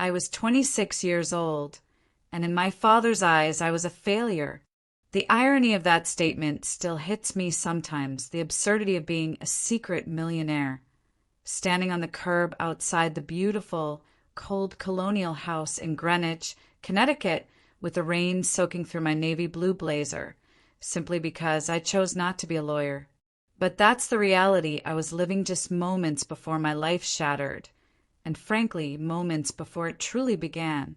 I was 26 years old, and in my father's eyes I was a failure. The irony of that statement still hits me sometimes, the absurdity of being a secret millionaire, standing on the curb outside the beautiful, cold colonial house in Greenwich, Connecticut, with the rain soaking through my navy blue blazer, simply because I chose not to be a lawyer. But that's the reality I was living just moments before my life shattered, and frankly, moments before it truly began.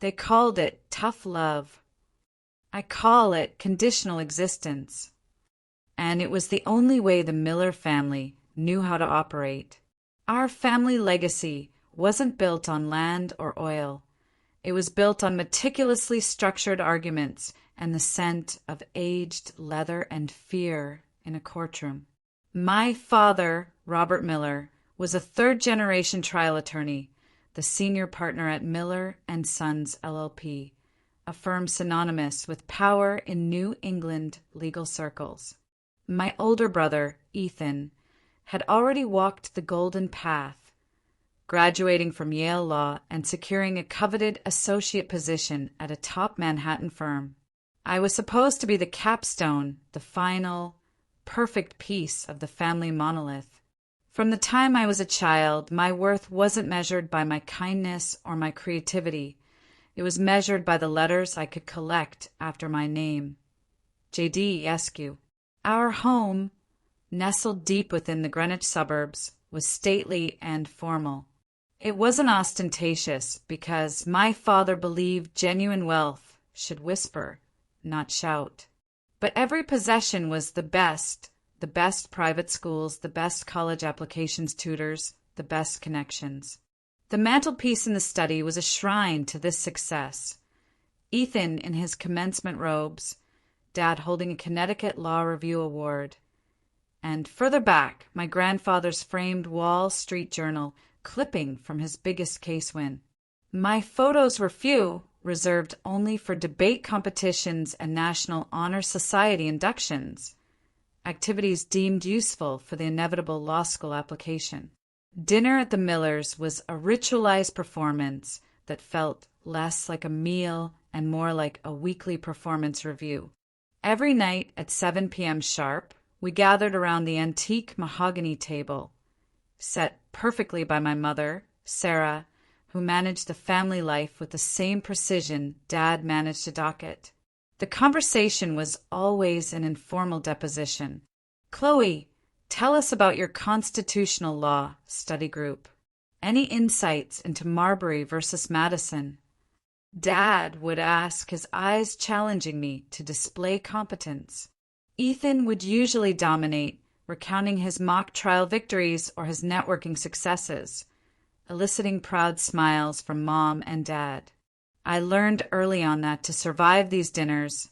They called it tough love. I call it conditional existence. And it was the only way the Miller family knew how to operate. Our family legacy wasn't built on land or oil. It was built on meticulously structured arguments and the scent of aged leather and fear in a courtroom. My father, Robert Miller, was a third-generation trial attorney, the senior partner at Miller and Sons LLP, a firm synonymous with power in New England legal circles. My older brother, Ethan, had already walked the golden path, graduating from Yale Law and securing a coveted associate position at a top Manhattan firm. I was supposed to be the capstone, the final, perfect piece of the family monolith. From the time I was a child, my worth wasn't measured by my kindness or my creativity. It was measured by the letters I could collect after my name. J.D. Eskew. Our home, nestled deep within the Greenwich suburbs, was stately and formal. It wasn't ostentatious because my father believed genuine wealth should whisper, not shout. But every possession was the best private schools, the best college applications tutors, the best connections. The mantelpiece in the study was a shrine to this success. Ethan in his commencement robes, Dad holding a Connecticut Law Review Award, and further back, my grandfather's framed Wall Street Journal clipping from his biggest case win. My photos were few, reserved only for debate competitions and National Honor Society inductions, activities deemed useful for the inevitable law school application. Dinner at the Millers was a ritualized performance that felt less like a meal and more like a weekly performance review. Every night at 7 p.m. sharp, we gathered around the antique mahogany table, set perfectly by my mother, Sarah, who managed the family life with the same precision Dad managed a docket. The conversation was always an informal deposition. Chloe, tell us about your constitutional law study group. Any insights into Marbury versus Madison? Dad would ask, his eyes challenging me to display competence. Ethan would usually dominate, recounting his mock trial victories or his networking successes, eliciting proud smiles from Mom and Dad. I learned early on that to survive these dinners,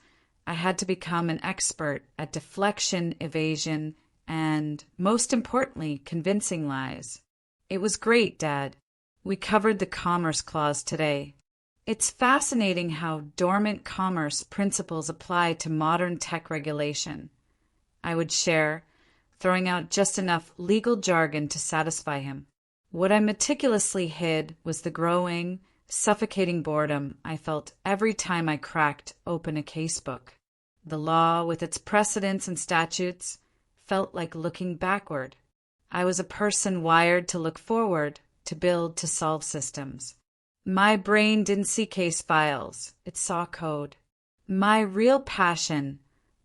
I had to become an expert at deflection, evasion, and, most importantly, convincing lies. It was great, Dad. We covered the Commerce Clause today. It's fascinating how dormant commerce principles apply to modern tech regulation. I would share, throwing out just enough legal jargon to satisfy him. What I meticulously hid was the growing, suffocating boredom I felt every time I cracked open a casebook. The law, with its precedents and statutes, felt like looking backward. I was a person wired to look forward, to build, to solve systems. My brain didn't see case files, it saw code. My real passion,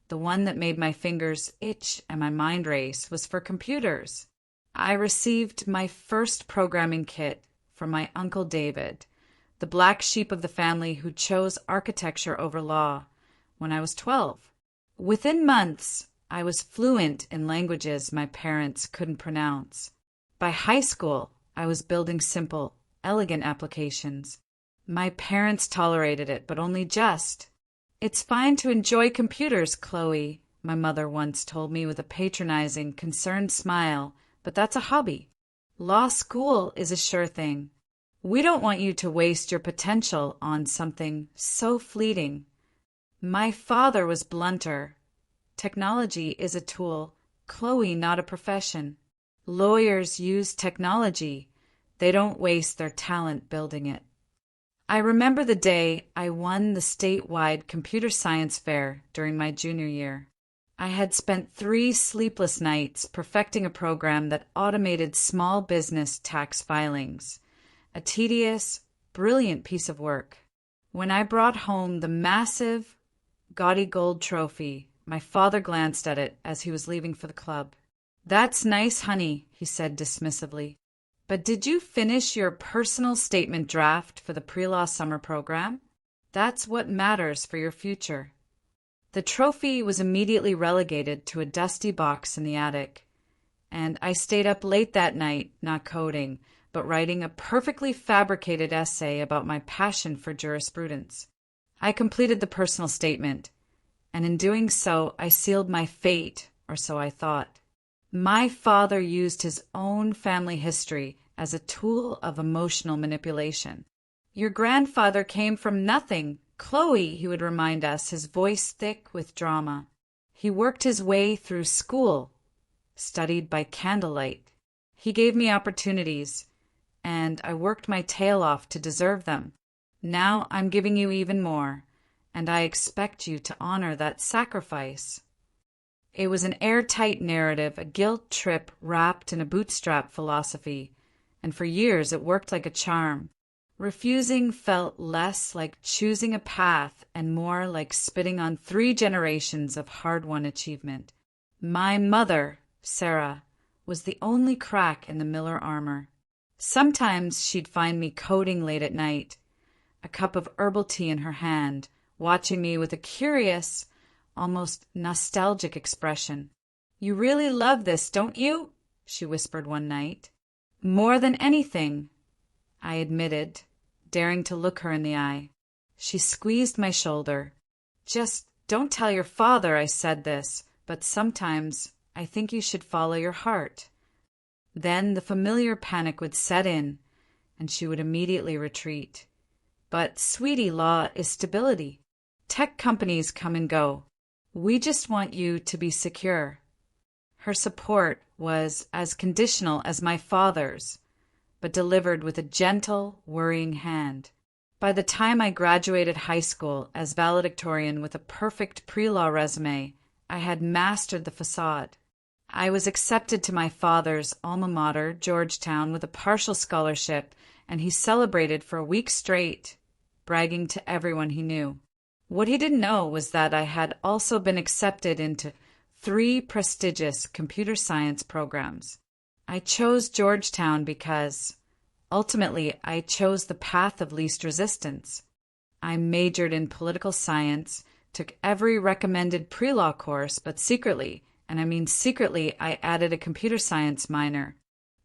the one that made my fingers itch and my mind race, was for computers. I received my first programming kit from my Uncle David, the black sheep of the family who chose architecture over law, when I was 12. Within months, I was fluent in languages my parents couldn't pronounce. By high school, I was building simple, elegant applications. My parents tolerated it, but only just. It's fine to enjoy computers, Chloe, my mother once told me with a patronizing, concerned smile, but that's a hobby. Law school is a sure thing. We don't want you to waste your potential on something so fleeting. My father was blunter. Technology is a tool, Chloe, not a profession. Lawyers use technology. They don't waste their talent building it. I remember the day I won the statewide computer science fair during my junior year. I had spent 3 sleepless nights perfecting a program that automated small business tax filings, a tedious, brilliant piece of work. When I brought home the massive, gaudy gold trophy, my father glanced at it as he was leaving for the club. "That's nice, honey," he said dismissively. "But did you finish your personal statement draft for the pre-law summer program? That's what matters for your future." The trophy was immediately relegated to a dusty box in the attic, and I stayed up late that night, not coding, but writing a perfectly fabricated essay about my passion for jurisprudence. I completed the personal statement, and in doing so, I sealed my fate, or so I thought. My father used his own family history as a tool of emotional manipulation. "Your grandfather came from nothing, Chloe," he would remind us, his voice thick with drama. "He worked his way through school, studied by candlelight. He gave me opportunities, and I worked my tail off to deserve them. Now I'm giving you even more, and I expect you to honor that sacrifice." It was an airtight narrative, a guilt trip wrapped in a bootstrap philosophy, and for years it worked like a charm. Refusing felt less like choosing a path and more like spitting on 3 generations of hard-won achievement. My mother, Sarah, was the only crack in the Miller armor. Sometimes she'd find me coding late at night, a cup of herbal tea in her hand, watching me with a curious, almost nostalgic expression. "You really love this, don't you?" she whispered one night. "More than anything," I admitted, daring to look her in the eye. She squeezed my shoulder. "Just don't tell your father I said this, but sometimes I think you should follow your heart." Then the familiar panic would set in, and she would immediately retreat. "But, sweetie, law is stability. Tech companies come and go. We just want you to be secure." Her support was as conditional as my father's, but delivered with a gentle, worrying hand. By the time I graduated high school as valedictorian with a perfect pre-law resume, I had mastered the facade. I was accepted to my father's alma mater, Georgetown, with a partial scholarship, and he celebrated for a week straight, bragging to everyone he knew. What he didn't know was that I had also been accepted into 3 prestigious computer science programs. I chose Georgetown because, ultimately, I chose the path of least resistance. I majored in political science, took every recommended pre-law course, but secretly, and I mean secretly, I added a computer science minor.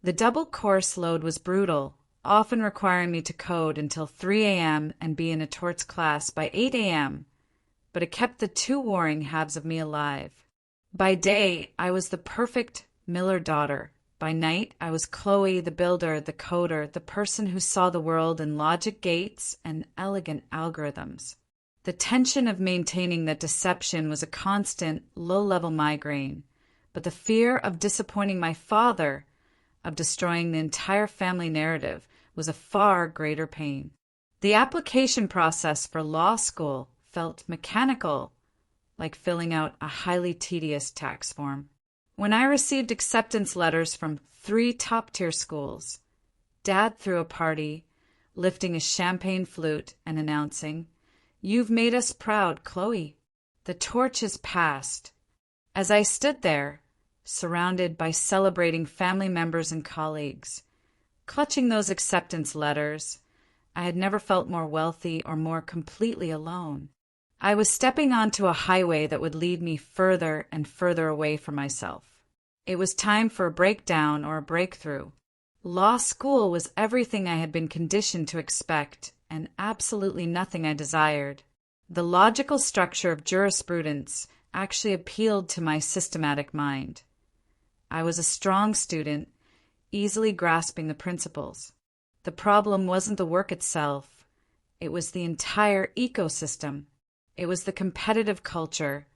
The double course load was brutal, often requiring me to code until 3 a.m. and be in a torts class by 8 a.m., but it kept the 2 warring halves of me alive. By day, I was the perfect Miller daughter. By night, I was Chloe, the builder, the coder, the person who saw the world in logic gates and elegant algorithms. The tension of maintaining that deception was a constant, low-level migraine, but the fear of disappointing my father, of destroying the entire family narrative, was a far greater pain. The application process for law school felt mechanical, like filling out a highly tedious tax form. When I received acceptance letters from 3 top-tier schools, Dad threw a party, lifting a champagne flute and announcing, "You've made us proud, Chloe. The torch is passed." As I stood there, surrounded by celebrating family members and colleagues, clutching those acceptance letters, I had never felt more wealthy or more completely alone. I was stepping onto a highway that would lead me further and further away from myself. It was time for a breakdown or a breakthrough. Law school was everything I had been conditioned to expect, and absolutely nothing I desired. The logical structure of jurisprudence actually appealed to my systematic mind. I was a strong student, easily grasping the principles. The problem wasn't the work itself. It was the entire ecosystem. It was the competitive culture,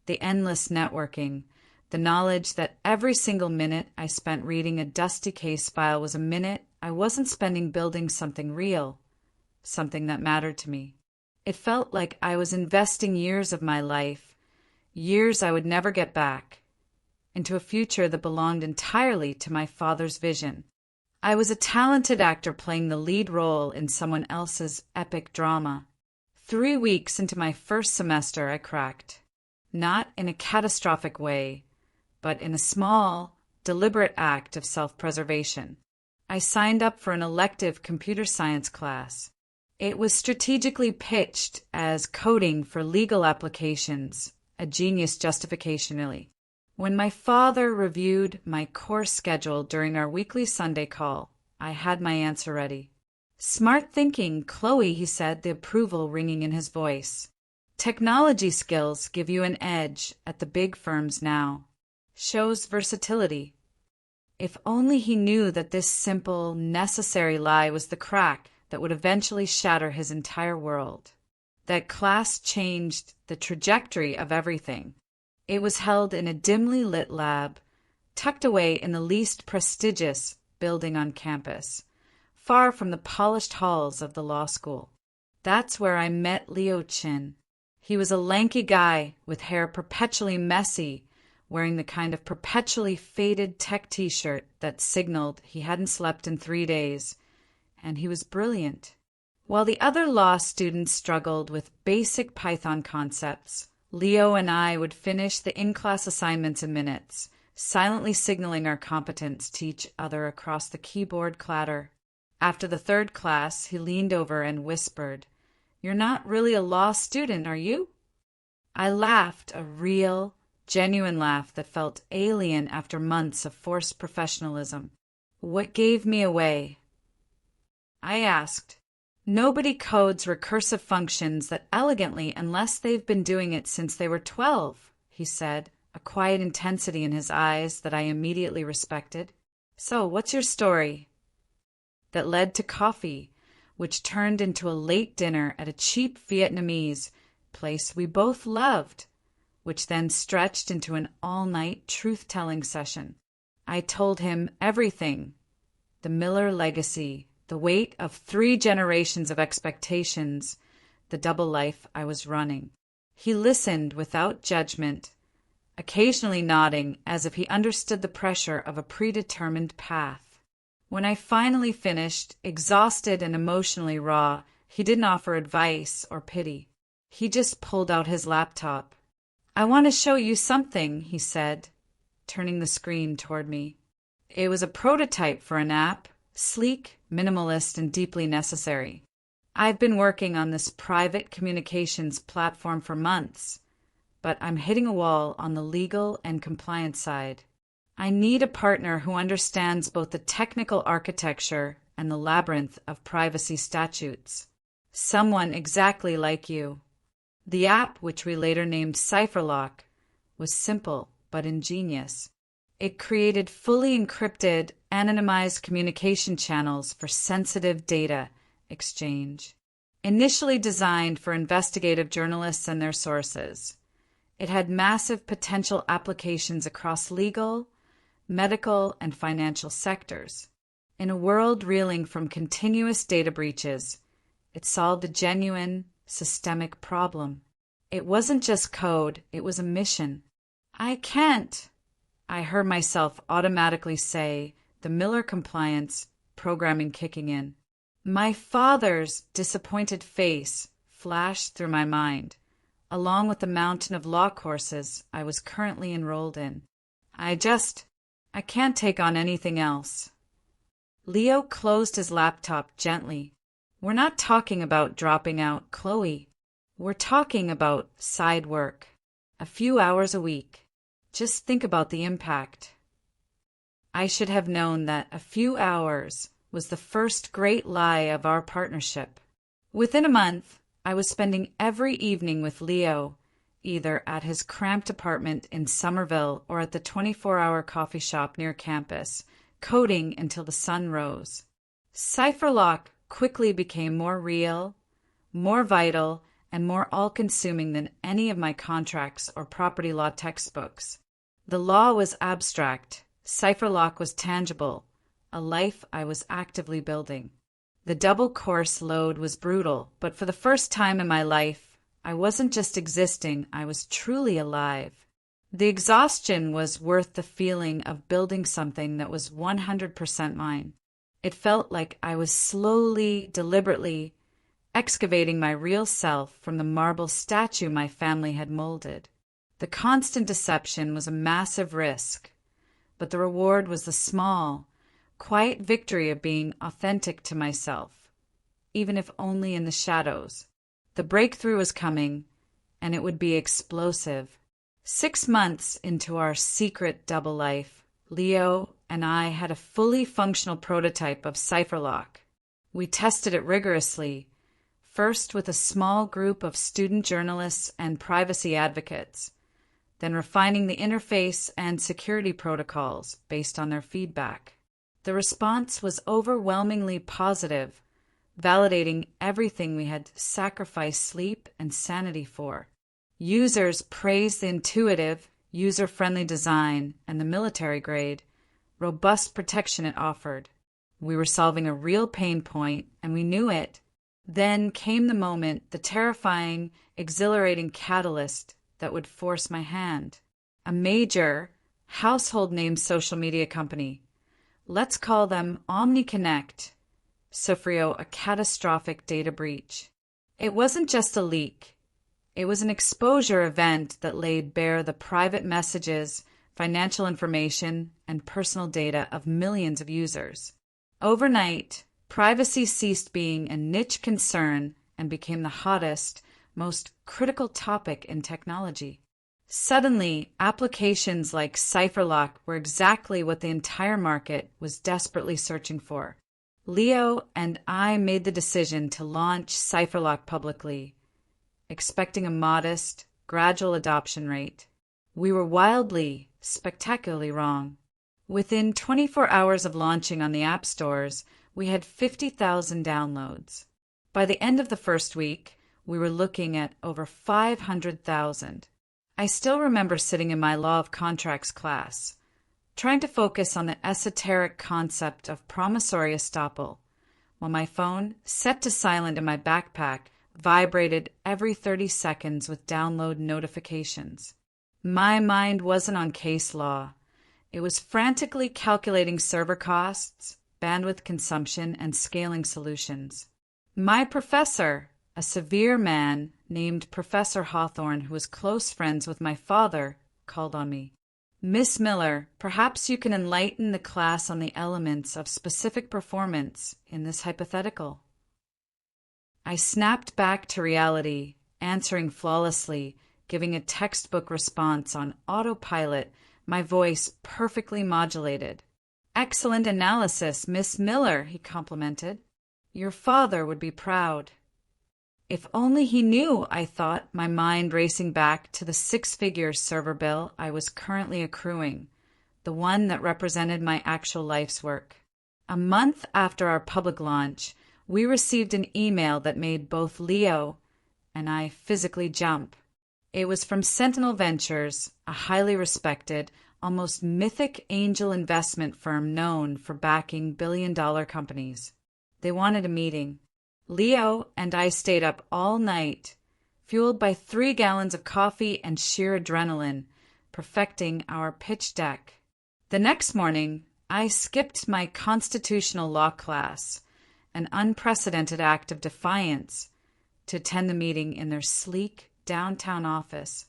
the endless networking, the knowledge that every single minute I spent reading a dusty case file was a minute I wasn't spending building something real, something that mattered to me. It felt like I was investing years of my life, years I would never get back, into a future that belonged entirely to my father's vision. I was a talented actor playing the lead role in someone else's epic drama. 3 weeks into my first semester, I cracked. Not in a catastrophic way, but in a small, deliberate act of self-preservation. I signed up for an elective computer science class. It was strategically pitched as coding for legal applications, a genius justificationally. When my father reviewed my course schedule during our weekly Sunday call, I had my answer ready. Smart thinking, Chloe, he said, the approval ringing in his voice. Technology skills give you an edge at the big firms now. Shows versatility. If only he knew that this simple, necessary lie was the crack that would eventually shatter his entire world. That class changed the trajectory of everything. It was held in a dimly lit lab, tucked away in the least prestigious building on campus, far from the polished halls of the law school. That's where I met Leo Chin. He was a lanky guy with hair perpetually messy, wearing the kind of perpetually faded tech t-shirt that signaled he hadn't slept in 3 days, and he was brilliant. While the other law students struggled with basic Python concepts, Leo and I would finish the in-class assignments in minutes, silently signaling our competence to each other across the keyboard clatter. After the 3rd class, he leaned over and whispered, "You're not really a law student, are you?" I laughed, a real, genuine laugh that felt alien after months of forced professionalism. "What gave me away?" I asked. "Nobody codes recursive functions that elegantly unless they've been doing it since they were 12, he said, a quiet intensity in his eyes that I immediately respected. "So, what's your story?" That led to coffee, which turned into a late dinner at a cheap Vietnamese place we both loved, which then stretched into an all-night truth-telling session. I told him everything. The Miller legacy, the weight of 3 generations of expectations, the double life I was running. He listened without judgment, occasionally nodding as if he understood the pressure of a predetermined path. When I finally finished, exhausted and emotionally raw, he didn't offer advice or pity. He just pulled out his laptop. "I want to show you something," he said, turning the screen toward me. It was a prototype for an app, sleek, minimalist, and deeply necessary. I've been working on this private communications platform for months, but I'm hitting a wall on the legal and compliance side. I need a partner who understands both the technical architecture and the labyrinth of privacy statutes. Someone exactly like you. The app, which we later named CipherLock, was simple but ingenious. It created fully encrypted, anonymized communication channels for sensitive data exchange. Initially designed for investigative journalists and their sources, it had massive potential applications across legal, medical, and financial sectors. In a world reeling from continuous data breaches, it solved a genuine, systemic problem. It wasn't just code, it was a mission. "I can't," I heard myself automatically say, the Miller compliance programming kicking in. My father's disappointed face flashed through my mind, along with the mountain of law courses I was currently enrolled in. I can't take on anything else." Leo closed his laptop gently. "We're not talking about dropping out, Chloe. We're talking about side work. A few hours a week. Just think about the impact." I should have known that a few hours was the first great lie of our partnership. Within a month, I was spending every evening with Leo, either at his cramped apartment in Somerville or at the 24-hour coffee shop near campus, coding until the sun rose. CipherLock quickly became more real, more vital, and more all-consuming than any of my contracts or property law textbooks. The law was abstract. CipherLock was tangible, a life I was actively building. The double course load was brutal, but for the first time in my life, I wasn't just existing, I was truly alive. The exhaustion was worth the feeling of building something that was 100% mine. It felt like I was slowly, deliberately excavating my real self from the marble statue my family had molded. The constant deception was a massive risk, but the reward was the small, quiet victory of being authentic to myself, even if only in the shadows. The breakthrough was coming, and it would be explosive. 6 months into our secret double life, Leo and I had a fully functional prototype of CipherLock. We tested it rigorously, first with a small group of student journalists and privacy advocates, then refining the interface and security protocols based on their feedback. The response was overwhelmingly positive, validating everything we had sacrificed sleep and sanity for. Users praised the intuitive, user-friendly design and the military-grade, robust protection it offered. We were solving a real pain point, and we knew it. Then came the moment, the terrifying, exhilarating catalyst that would force my hand. A major, household-name social media company, let's call them OmniConnect, suffered a catastrophic data breach. It wasn't just a leak. It was an exposure event that laid bare the private messages, financial information, and personal data of millions of users. Overnight, privacy ceased being a niche concern and became the hottest, most critical topic in technology. Suddenly, applications like CipherLock were exactly what the entire market was desperately searching for. Leo and I made the decision to launch CipherLock publicly, expecting a modest, gradual adoption rate. We were wildly, spectacularly wrong. Within 24 hours of launching on the app stores, we had 50,000 downloads. By the end of the first week, we were looking at over 500,000. I still remember sitting in my Law of Contracts class, trying to focus on the esoteric concept of promissory estoppel, while my phone, set to silent in my backpack, vibrated every 30 seconds with download notifications. My mind wasn't on case law. It was frantically calculating server costs, bandwidth consumption, and scaling solutions. My professor, a severe man named Professor Hawthorne, who was close friends with my father, called on me. Miss Miller, perhaps you can enlighten the class on the elements of specific performance in this hypothetical. I snapped back to reality, answering flawlessly, giving a textbook response on autopilot, my voice perfectly modulated. Excellent analysis, Miss Miller, he complimented. Your father would be proud. If only he knew, I thought, my mind racing back to the 6-figure server bill I was currently accruing, the one that represented my actual life's work. A month after our public launch, we received an email that made both Leo and I physically jump. It was from Sentinel Ventures, a highly respected, almost mythic angel investment firm known for backing billion-dollar companies. They wanted a meeting. Leo and I stayed up all night, fueled by 3 gallons of coffee and sheer adrenaline, perfecting our pitch deck. The next morning, I skipped my constitutional law class, an unprecedented act of defiance, to attend the meeting in their sleek downtown office.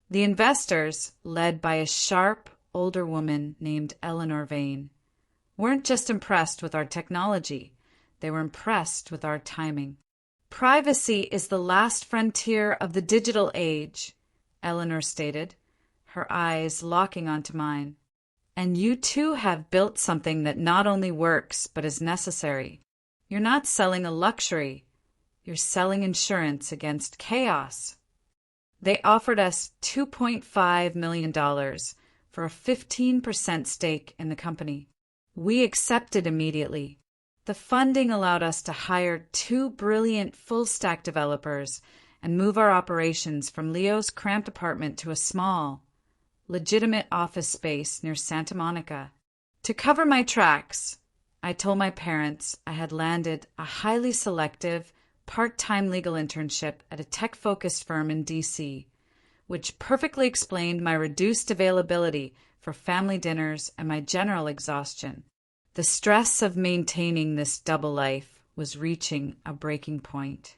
The investors, led by a sharp, older woman named Eleanor Vane, weren't just impressed with our technology. They were impressed with our timing. Privacy is the last frontier of the digital age, Eleanor stated, her eyes locking onto mine. And you too have built something that not only works, but is necessary. You're not selling a luxury. You're selling insurance against chaos. They offered us $2.5 million for a 15% stake in the company. We accepted immediately. The funding allowed us to hire 2 brilliant full-stack developers and move our operations from Leo's cramped apartment to a small, legitimate office space near Santa Monica. To cover my tracks, I told my parents I had landed a highly selective, part-time legal internship at a tech-focused firm in D.C., which perfectly explained my reduced availability for family dinners and my general exhaustion. The stress of maintaining this double life was reaching a breaking point.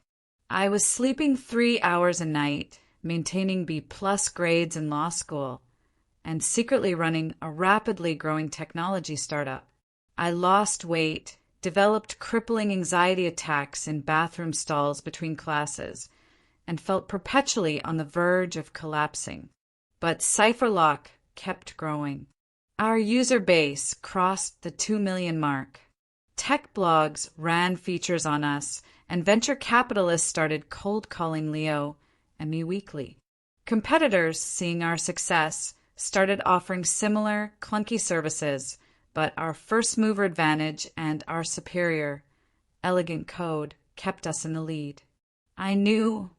I was sleeping 3 hours a night, maintaining B-plus grades in law school, and secretly running a rapidly growing technology startup. I lost weight, developed crippling anxiety attacks in bathroom stalls between classes, and felt perpetually on the verge of collapsing. But CipherLock kept growing. Our user base crossed the 2 million mark. Tech blogs ran features on us, and venture capitalists started cold calling Leo and me weekly. Competitors, seeing our success, started offering similar, clunky services, but our first mover advantage and our superior, elegant code kept us in the lead. I knew,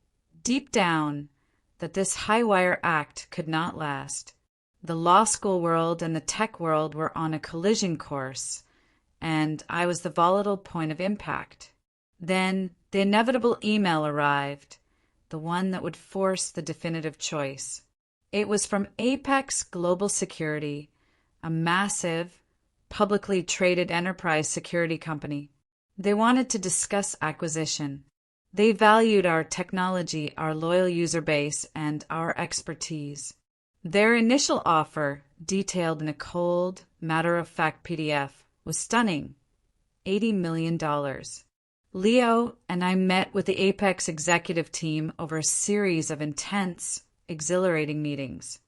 deep down, that this high-wire act could not last. The law school world and the tech world were on a collision course, and I was the volatile point of impact. Then the inevitable email arrived, the one that would force the definitive choice. It was from Apex Global Security, a massive, publicly traded enterprise security company. They wanted to discuss acquisition. They valued our technology, our loyal user base, and our expertise. Their initial offer, detailed in a cold, matter-of-fact PDF, was stunning. $80 million. Leo and I met with the Apex executive team over a series of intense, exhilarating meetings.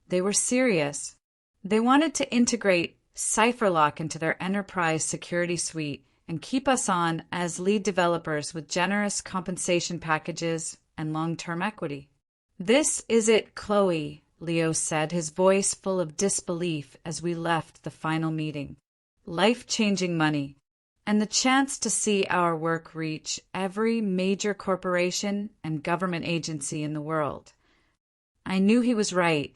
They were serious. They wanted to integrate CipherLock into their enterprise security suite and keep us on as lead developers with generous compensation packages and long-term equity. "This is it, Chloe," Leo said, his voice full of disbelief as we left the final meeting. "Life-changing money, and the chance to see our work reach every major corporation and government agency in the world." I knew he was right.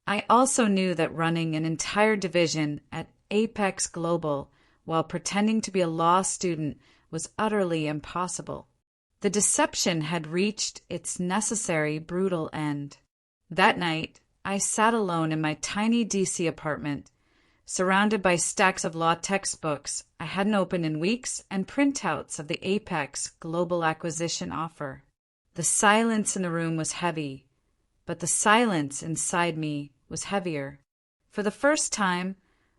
I also knew that running an entire division at Apex Global while pretending to be a law student was utterly impossible. The deception had reached its necessary, brutal end. That night, I sat alone in my tiny DC apartment, surrounded by stacks of law textbooks I hadn't opened in weeks and printouts of the Apex Global Acquisition offer. The silence in the room was heavy, but the silence inside me was heavier. For the first time,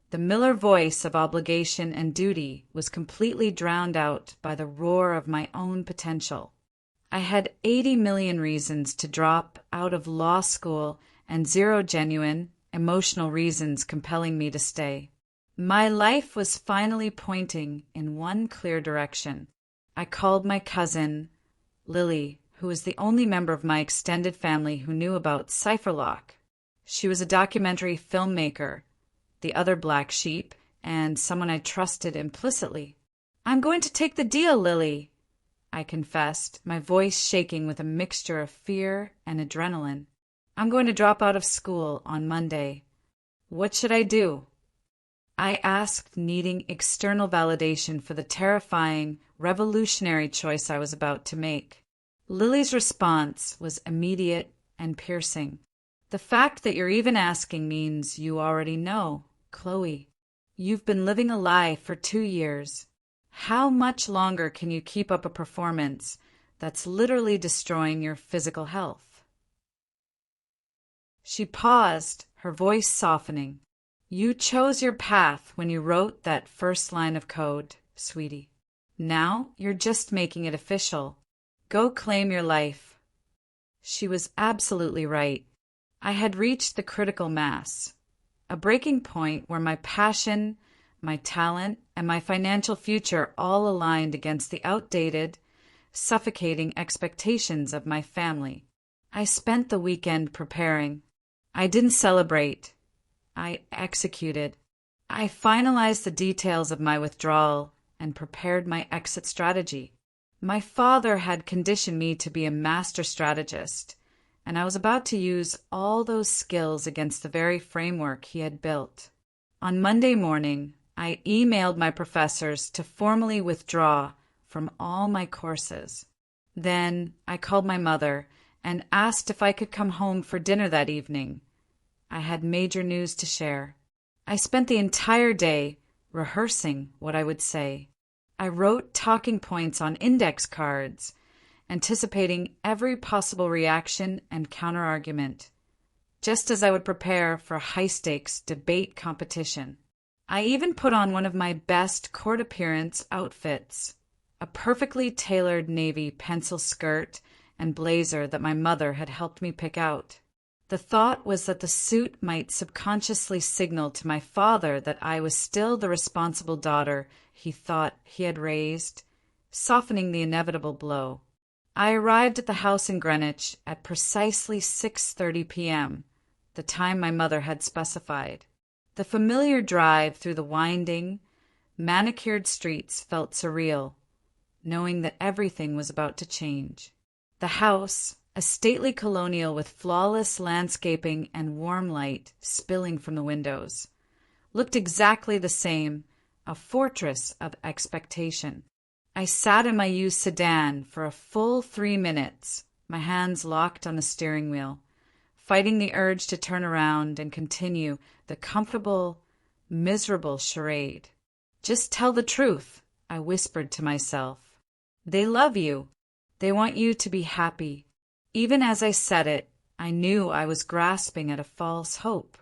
the Miller voice of obligation and duty was completely drowned out by the roar of my own potential. I had 80 million reasons to drop out of law school and 0 genuine, emotional reasons compelling me to stay. My life was finally pointing in one clear direction. I called my cousin, Lily, who was the only member of my extended family who knew about CipherLock. She was a documentary filmmaker, the other black sheep, and someone I trusted implicitly. "I'm going to take the deal, Lily," I confessed, my voice shaking with a mixture of fear and adrenaline. "I'm going to drop out of school on Monday. What should I do?" I asked, needing external validation for the terrifying, revolutionary choice I was about to make. Lily's response was immediate and piercing. "The fact that you're even asking means you already know, Chloe. You've been living a lie for 2 years. How much longer can you keep up a performance that's literally destroying your physical health?" She paused, her voice softening. "You chose your path when you wrote that first line of code, sweetie. Now you're just making it official. Go claim your life." She was absolutely right. I had reached the critical mass, a breaking point where my passion, my talent, and my financial future all aligned against the outdated, suffocating expectations of my family. I spent the weekend preparing. I didn't celebrate. I executed. I finalized the details of my withdrawal and prepared my exit strategy. My father had conditioned me to be a master strategist, and I was about to use all those skills against the very framework he had built. On Monday morning, I emailed my professors to formally withdraw from all my courses. Then I called my mother and asked if I could come home for dinner that evening. I had major news to share. I spent the entire day rehearsing what I would say. I wrote talking points on index cards, anticipating every possible reaction and counterargument, just as I would prepare for a high-stakes debate competition. I even put on one of my best court appearance outfits, a perfectly tailored navy pencil skirt and blazer that my mother had helped me pick out. The thought was that the suit might subconsciously signal to my father that I was still the responsible daughter he thought he had raised, softening the inevitable blow. I arrived at the house in Greenwich at precisely 6:30 p.m., the time my mother had specified. The familiar drive through the winding, manicured streets felt surreal, knowing that everything was about to change. The house, a stately colonial with flawless landscaping and warm light spilling from the windows, looked exactly the same, a fortress of expectation. I sat in my used sedan for a full 3 minutes, my hands locked on the steering wheel, fighting the urge to turn around and continue the comfortable, miserable charade. Just tell the truth, I whispered to myself. They love you. They want you to be happy. Even as I said it, I knew I was grasping at a false hope.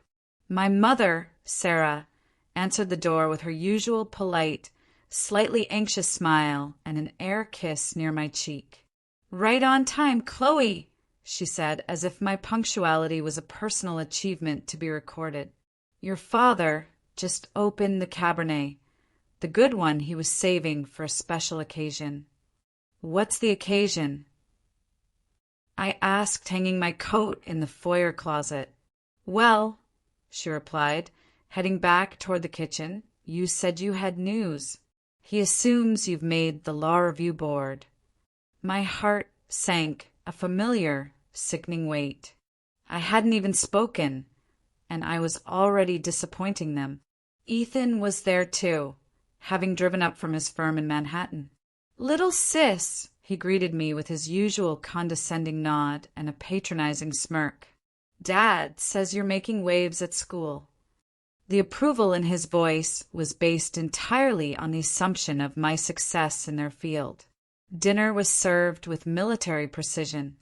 My mother, Sarah, answered the door with her usual polite, slightly anxious smile and an air kiss near my cheek. "Right on time, Chloe," she said, as if my punctuality was a personal achievement to be recorded. "Your father just opened the Cabernet, the good one he was saving for a special occasion." "What's the occasion?" I asked, hanging my coat in the foyer closet. "Well," she replied, heading back toward the kitchen, "you said you had news. He assumes you've made the law review board." My heart sank, a familiar, sickening weight. I hadn't even spoken, and I was already disappointing them. Ethan was there too, having driven up from his firm in Manhattan. "Little sis," he greeted me with his usual condescending nod and a patronizing smirk. "Dad says you're making waves at school." The approval in his voice was based entirely on the assumption of my success in their field. Dinner was served with military precision.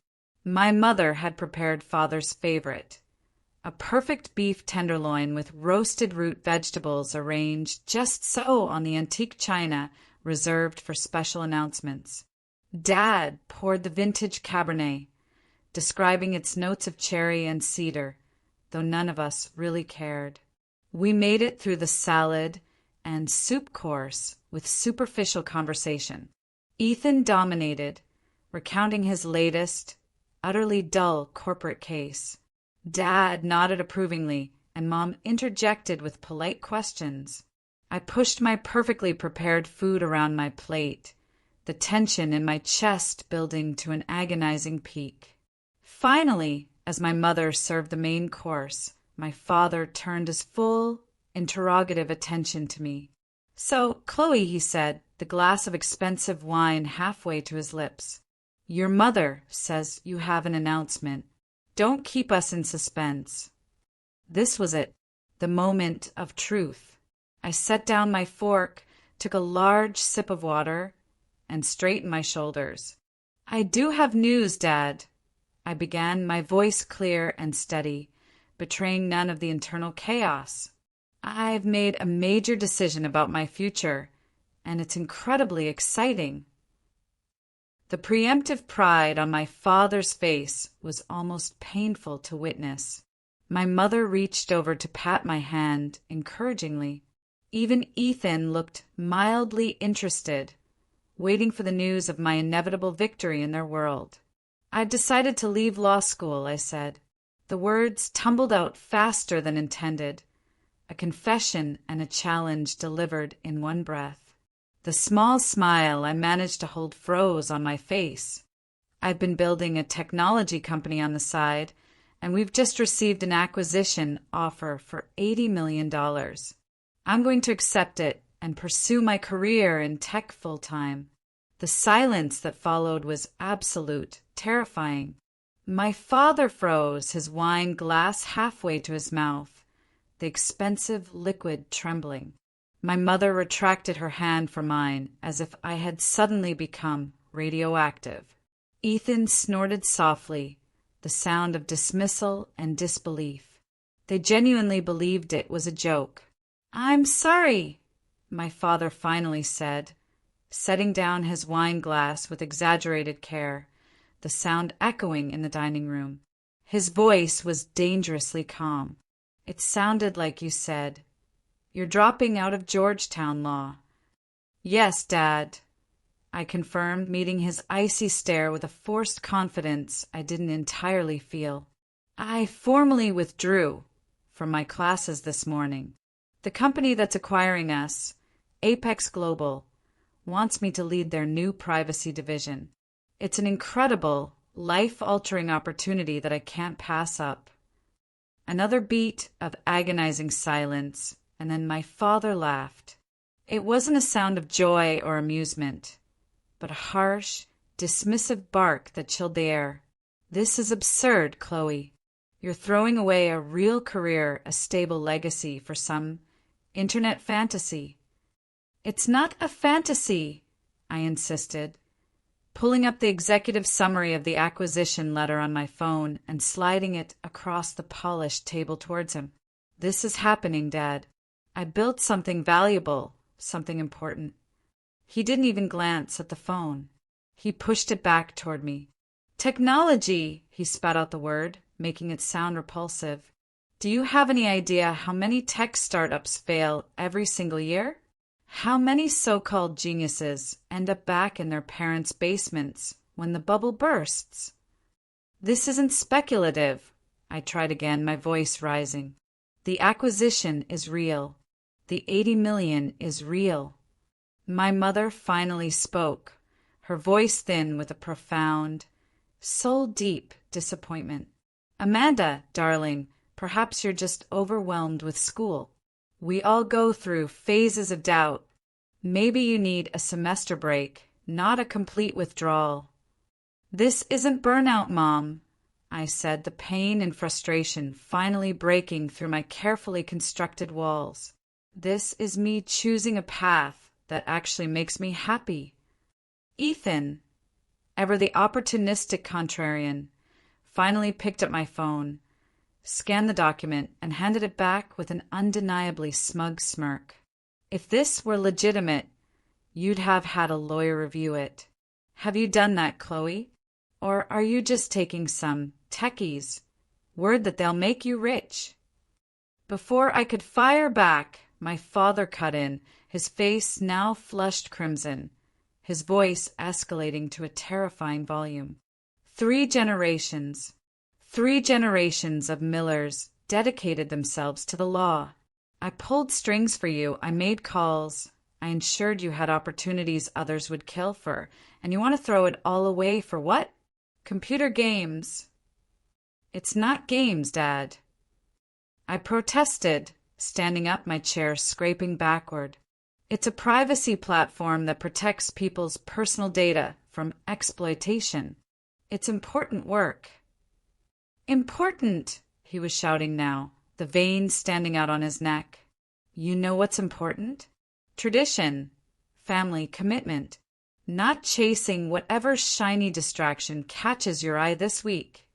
My mother had prepared father's favorite, a perfect beef tenderloin with roasted root vegetables arranged just so on the antique china reserved for special announcements. Dad poured the vintage Cabernet, describing its notes of cherry and cedar, though none of us really cared. We made it through the salad and soup course with superficial conversation. Ethan dominated, recounting his latest, utterly dull corporate case. Dad nodded approvingly, and Mom interjected with polite questions. I pushed my perfectly prepared food around my plate, the tension in my chest building to an agonizing peak. Finally, as my mother served the main course, my father turned his full, interrogative attention to me. "So, Chloe," he said, the glass of expensive wine halfway to his lips, "your mother says you have an announcement. Don't keep us in suspense." This was it, the moment of truth. I set down my fork, took a large sip of water, and straightened my shoulders. "I do have news, Dad," I began, my voice clear and steady, betraying none of the internal chaos. "I've made a major decision about my future, and it's incredibly exciting." The preemptive pride on my father's face was almost painful to witness. My mother reached over to pat my hand encouragingly. Even Ethan looked mildly interested, waiting for the news of my inevitable victory in their world. "I've decided to leave law school," I said. The words tumbled out faster than intended, a confession and a challenge delivered in one breath. The small smile I managed to hold froze on my face. "I've been building a technology company on the side, and we've just received an acquisition offer for $80 million. I'm going to accept it and pursue my career in tech full-time. The silence that followed was absolute, terrifying. My father froze, his wine glass halfway to his mouth, the expensive liquid trembling. My mother retracted her hand from mine as if I had suddenly become radioactive. Ethan snorted softly, the sound of dismissal and disbelief. They genuinely believed it was a joke. "I'm sorry," my father finally said, setting down his wine glass with exaggerated care, the sound echoing in the dining room. His voice was dangerously calm. "It sounded like you said, 'You're dropping out of Georgetown Law.'" "Yes, Dad," I confirmed, meeting his icy stare with a forced confidence I didn't entirely feel. "I formally withdrew from my classes this morning. The company that's acquiring us, Apex Global, wants me to lead their new privacy division. It's an incredible, life-altering opportunity that I can't pass up." Another beat of agonizing silence, and then my father laughed. It wasn't a sound of joy or amusement, but a harsh, dismissive bark that chilled the air. "This is absurd, Chloe. You're throwing away a real career, a stable legacy for some internet fantasy." "It's not a fantasy," I insisted, pulling up the executive summary of the acquisition letter on my phone and sliding it across the polished table towards him. "This is happening, Dad. I built something valuable, something important." He didn't even glance at the phone. He pushed it back toward me. "Technology," he spat out the word, making it sound repulsive. "Do you have any idea how many tech startups fail every single year? How many so-called geniuses end up back in their parents' basements when the bubble bursts?" "This isn't speculative," I tried again, my voice rising. "The acquisition is real. The 80 million is real." My mother finally spoke, her voice thin with a profound, soul-deep disappointment. "Amanda, darling, perhaps you're just overwhelmed with school. We all go through phases of doubt. Maybe you need a semester break, not a complete withdrawal." "This isn't burnout, Mom," I said, the pain and frustration finally breaking through my carefully constructed walls. "This is me choosing a path that actually makes me happy." Ethan, ever the opportunistic contrarian, finally picked up my phone, scanned the document, and handed it back with an undeniably smug smirk. "If this were legitimate, you'd have had a lawyer review it. Have you done that, Chloe? Or are you just taking some techies' word that they'll make you rich?" Before I could fire back, my father cut in, his face now flushed crimson, his voice escalating to a terrifying volume. Three generations of Millers dedicated themselves to the law. I pulled strings for you, I made calls, I ensured you had opportunities others would kill for, and you want to throw it all away for what? Computer games. "It's not games, Dad." I protested, standing up, my chair scraping backward. "It's a privacy platform that protects people's personal data from exploitation. It's important work." "Important!" he was shouting now, the veins standing out on his neck. "You know what's important? Tradition, family, commitment, not chasing whatever shiny distraction catches your eye this week.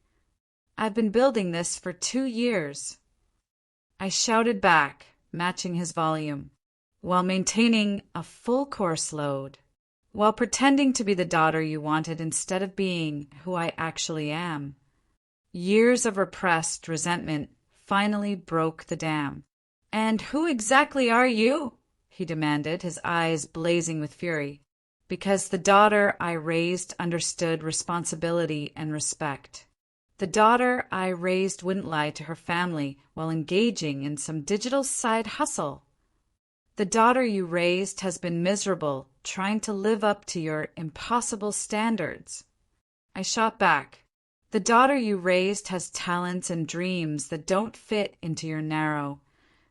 I've been building this for 2 years." I shouted back, matching his volume, while maintaining a full course load, while pretending to be the daughter you wanted instead of being who I actually am. Years of repressed resentment finally broke the dam. "And who exactly are you?" he demanded, his eyes blazing with fury. Because the daughter I raised understood responsibility and respect. The daughter I raised wouldn't lie to her family while engaging in some digital side hustle. The daughter you raised has been miserable trying to live up to your impossible standards. I shot back. The daughter you raised has talents and dreams that don't fit into your narrow,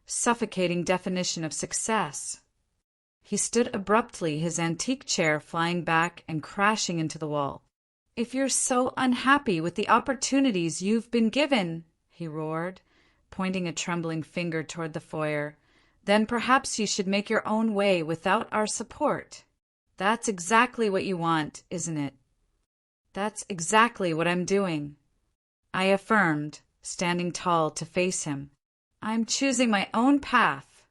suffocating definition of success. He stood abruptly, his antique chair flying back and crashing into the wall. "If you're so unhappy with the opportunities you've been given," he roared, pointing a trembling finger toward the foyer, "then perhaps you should make your own way without our support. That's exactly what you want, isn't it?" "That's exactly what I'm doing," I affirmed, standing tall to face him. "I'm choosing my own path."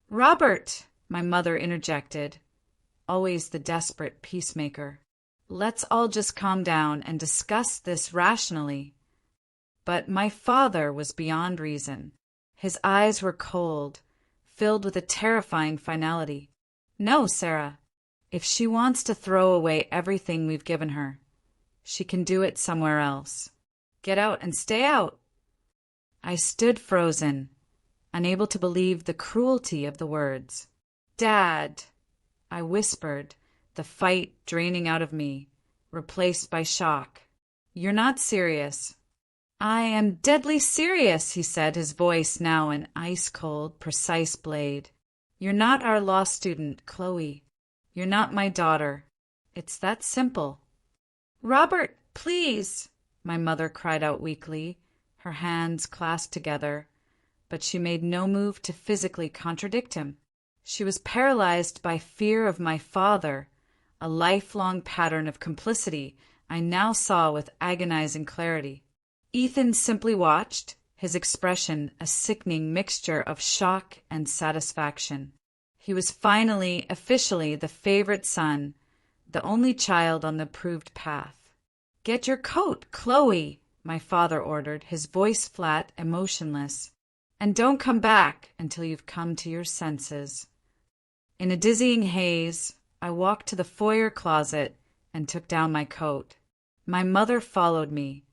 "Robert," my mother interjected, always the desperate peacemaker, "let's all just calm down and discuss this rationally." But my father was beyond reason. His eyes were cold, filled with a terrifying finality. "No, Sarah. If she wants to throw away everything we've given her, she can do it somewhere else. Get out and stay out." I stood frozen, unable to believe the cruelty of the words. "Dad," I whispered, the fight draining out of me, replaced by shock. "You're not serious." "I am deadly serious," he said, his voice now an ice-cold, precise blade. "You're not our law student, Chloe. You're not my daughter. It's that simple." "Robert, please," my mother cried out weakly, her hands clasped together, but she made no move to physically contradict him. She was paralyzed by fear of my father, a lifelong pattern of complicity I now saw with agonizing clarity. Ethan simply watched, his expression a sickening mixture of shock and satisfaction. He was finally, officially, the favorite son, the only child on the approved path. "Get your coat, Chloe," my father ordered, his voice flat, emotionless. "And don't come back until you've come to your senses." In a dizzying haze, I walked to the foyer closet and took down my coat. My mother followed me,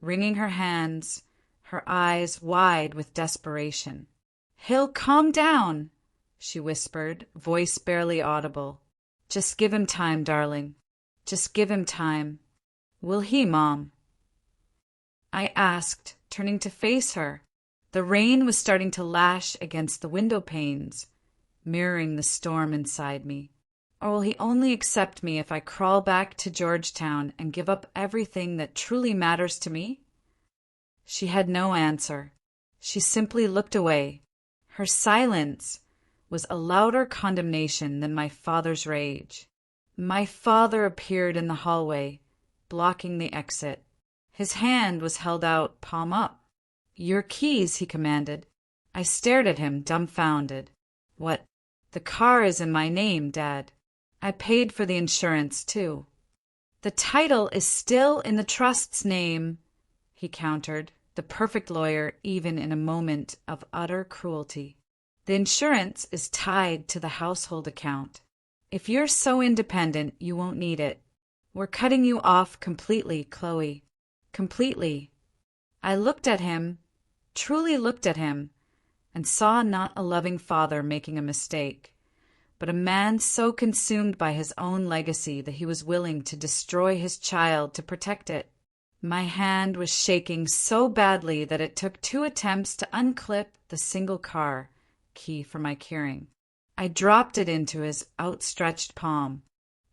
wringing her hands, her eyes wide with desperation. "He'll calm down," she whispered, voice barely audible. "Just give him time, darling. Just give him time." "Will he, Mom?" I asked, turning to face her. The rain was starting to lash against the window panes, mirroring the storm inside me. "Or will he only accept me if I crawl back to Georgetown and give up everything that truly matters to me?" She had no answer. She simply looked away. Her silence was a louder condemnation than my father's rage. My father appeared in the hallway, blocking the exit. His hand was held out, palm up. "Your keys," he commanded. I stared at him, dumbfounded. "What? The car is in my name, Dad. I paid for the insurance, too." "The title is still in the trust's name," he countered, the perfect lawyer even in a moment of utter cruelty. "The insurance is tied to the household account. If you're so independent, you won't need it. We're cutting you off completely, Chloe. Completely." I looked at him, truly looked at him, and saw not a loving father making a mistake, but a man so consumed by his own legacy that he was willing to destroy his child to protect it. My hand was shaking so badly that it took 2 attempts to unclip the single car key from my keyring. I dropped it into his outstretched palm.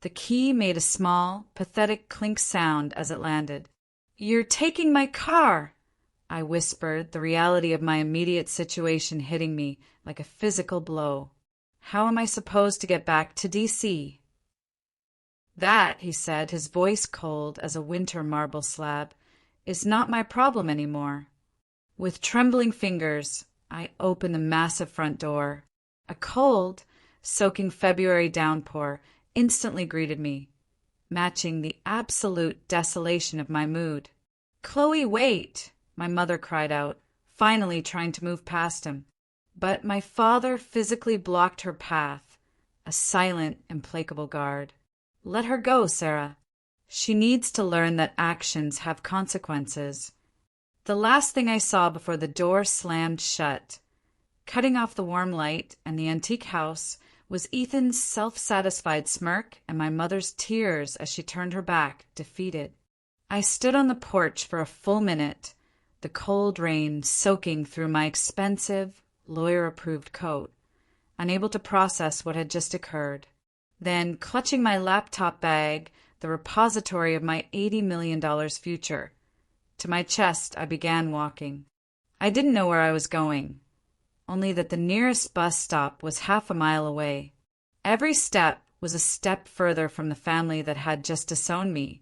The key made a small, pathetic clink sound as it landed. "You're taking my car," I whispered, the reality of my immediate situation hitting me like a physical blow. "How am I supposed to get back to D.C.?" "That," he said, his voice cold as a winter marble slab, "is not my problem anymore." With trembling fingers, I opened the massive front door. A cold, soaking February downpour instantly greeted me, matching the absolute desolation of my mood. "Chloe, wait!" my mother cried out, finally trying to move past him. But my father physically blocked her path, a silent, implacable guard. "Let her go, Sarah. She needs to learn that actions have consequences." The last thing I saw before the door slammed shut, cutting off the warm light and the antique house, was Ethan's self-satisfied smirk and my mother's tears as she turned her back, defeated. I stood on the porch for a full minute, the cold rain soaking through my expensive, lawyer-approved coat, unable to process what had just occurred. Then, clutching my laptop bag, the repository of my $80 million future, to my chest I began walking. I didn't know where I was going, only that the nearest bus stop was half a mile away. Every step was a step further from the family that had just disowned me,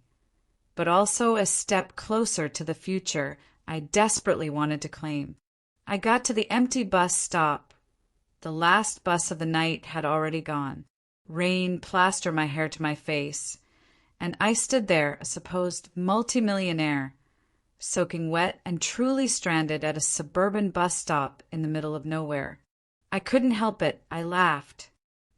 but also a step closer to the future I desperately wanted to claim. I got to the empty bus stop. The last bus of the night had already gone. Rain plastered my hair to my face, and I stood there, a supposed multimillionaire, soaking wet and truly stranded at a suburban bus stop in the middle of nowhere. I couldn't help it. I laughed.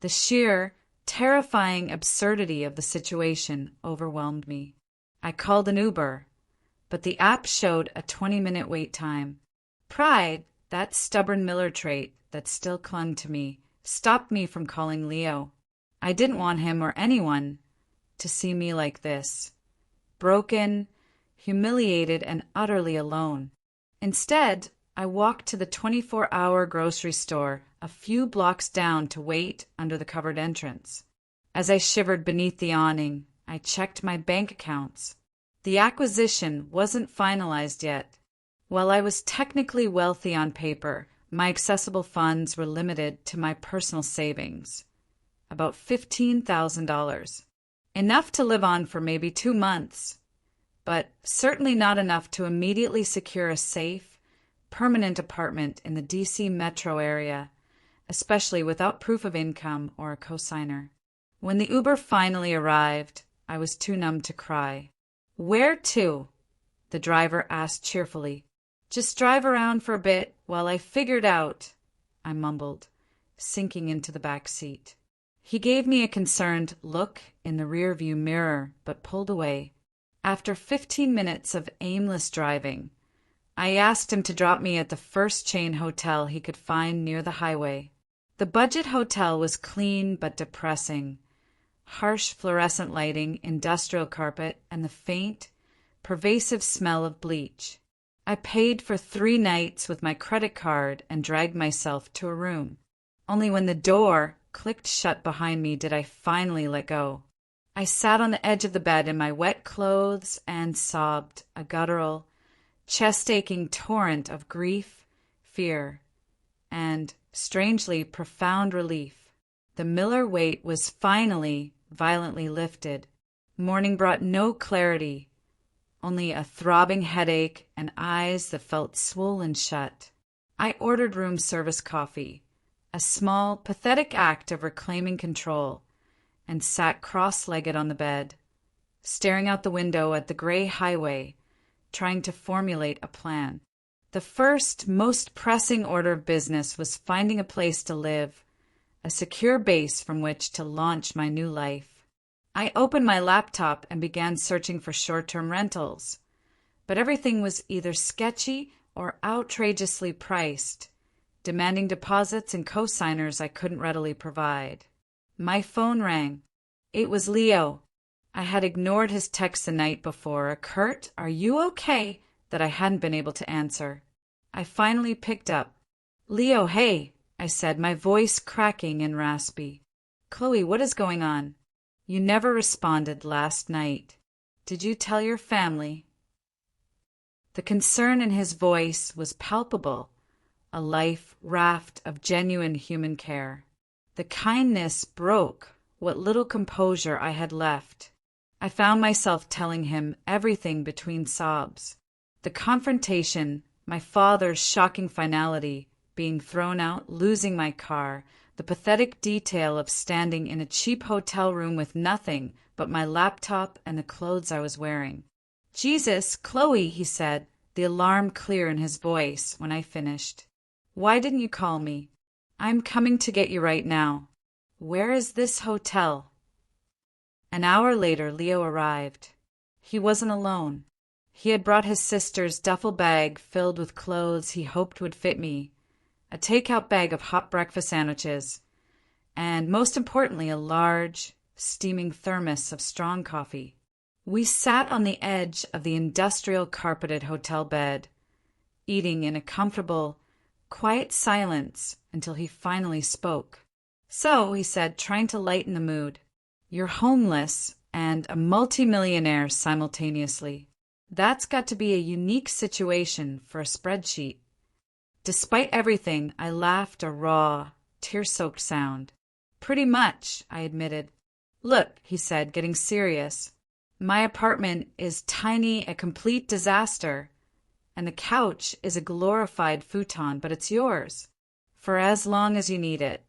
The sheer, terrifying absurdity of the situation overwhelmed me. I called an Uber, but the app showed a 20-minute wait time. Pride, that stubborn Miller trait that still clung to me, stopped me from calling Leo. I didn't want him or anyone to see me like this, broken, humiliated, and utterly alone. Instead, I walked to the 24-hour grocery store a few blocks down to wait under the covered entrance. As I shivered beneath the awning, I checked my bank accounts. The acquisition wasn't finalized yet. While I was technically wealthy on paper, my accessible funds were limited to my personal savings, about $15,000. Enough to live on for maybe 2 months, but certainly not enough to immediately secure a safe, permanent apartment in the DC metro area, especially without proof of income or a cosigner. When the Uber finally arrived, I was too numb to cry. "Where to?" the driver asked cheerfully. "Just drive around for a bit while I figure it out," I mumbled, sinking into the back seat. He gave me a concerned look in the rearview mirror, but pulled away. After 15 minutes of aimless driving, I asked him to drop me at the first chain hotel he could find near the highway. The budget hotel was clean but depressing. Harsh fluorescent lighting, industrial carpet, and the faint, pervasive smell of bleach. I paid for 3 nights with my credit card and dragged myself to a room. Only when the door clicked shut behind me did I finally let go. I sat on the edge of the bed in my wet clothes and sobbed, a guttural, chest-aching torrent of grief, fear, and, strangely, profound relief. The Miller weight was finally violently lifted. Morning brought no clarity, only a throbbing headache and eyes that felt swollen shut. I ordered room service coffee, a small, pathetic act of reclaiming control, and sat cross-legged on the bed, staring out the window at the gray highway, trying to formulate a plan. The first, most pressing order of business was finding a place to live, a secure base from which to launch my new life. I opened my laptop and began searching for short-term rentals, but everything was either sketchy or outrageously priced, demanding deposits and cosigners I couldn't readily provide. My phone rang. It was Leo. I had ignored his text the night before, a curt, "Are you okay?" that I hadn't been able to answer. I finally picked up. "Leo, hey," I said, my voice cracking and raspy. "Chloe, what is going on? You never responded last night. Did you tell your family?" The concern in his voice was palpable, a life raft of genuine human care. The kindness broke what little composure I had left. I found myself telling him everything between sobs. The confrontation, my father's shocking finality, being thrown out, losing my car, the pathetic detail of standing in a cheap hotel room with nothing but my laptop and the clothes I was wearing. "Jesus, Chloe," he said, the alarm clear in his voice when I finished. "Why didn't you call me? I'm coming to get you right now. Where is this hotel?" An hour later, Leo arrived. He wasn't alone. He had brought his sister's duffel bag filled with clothes he hoped would fit me, a takeout bag of hot breakfast sandwiches, and, most importantly, a large, steaming thermos of strong coffee. We sat on the edge of the industrial carpeted hotel bed, eating in a comfortable, Quiet silence until he finally spoke. "So," he said, trying to lighten the mood, "you're homeless and a multimillionaire simultaneously. That's got to be a unique situation for a spreadsheet." Despite everything, I laughed a raw, tear-soaked sound. "Pretty much," I admitted. "Look," he said, getting serious, "my apartment is tiny, a complete disaster, and the couch is a glorified futon, but it's yours. For as long as you need it.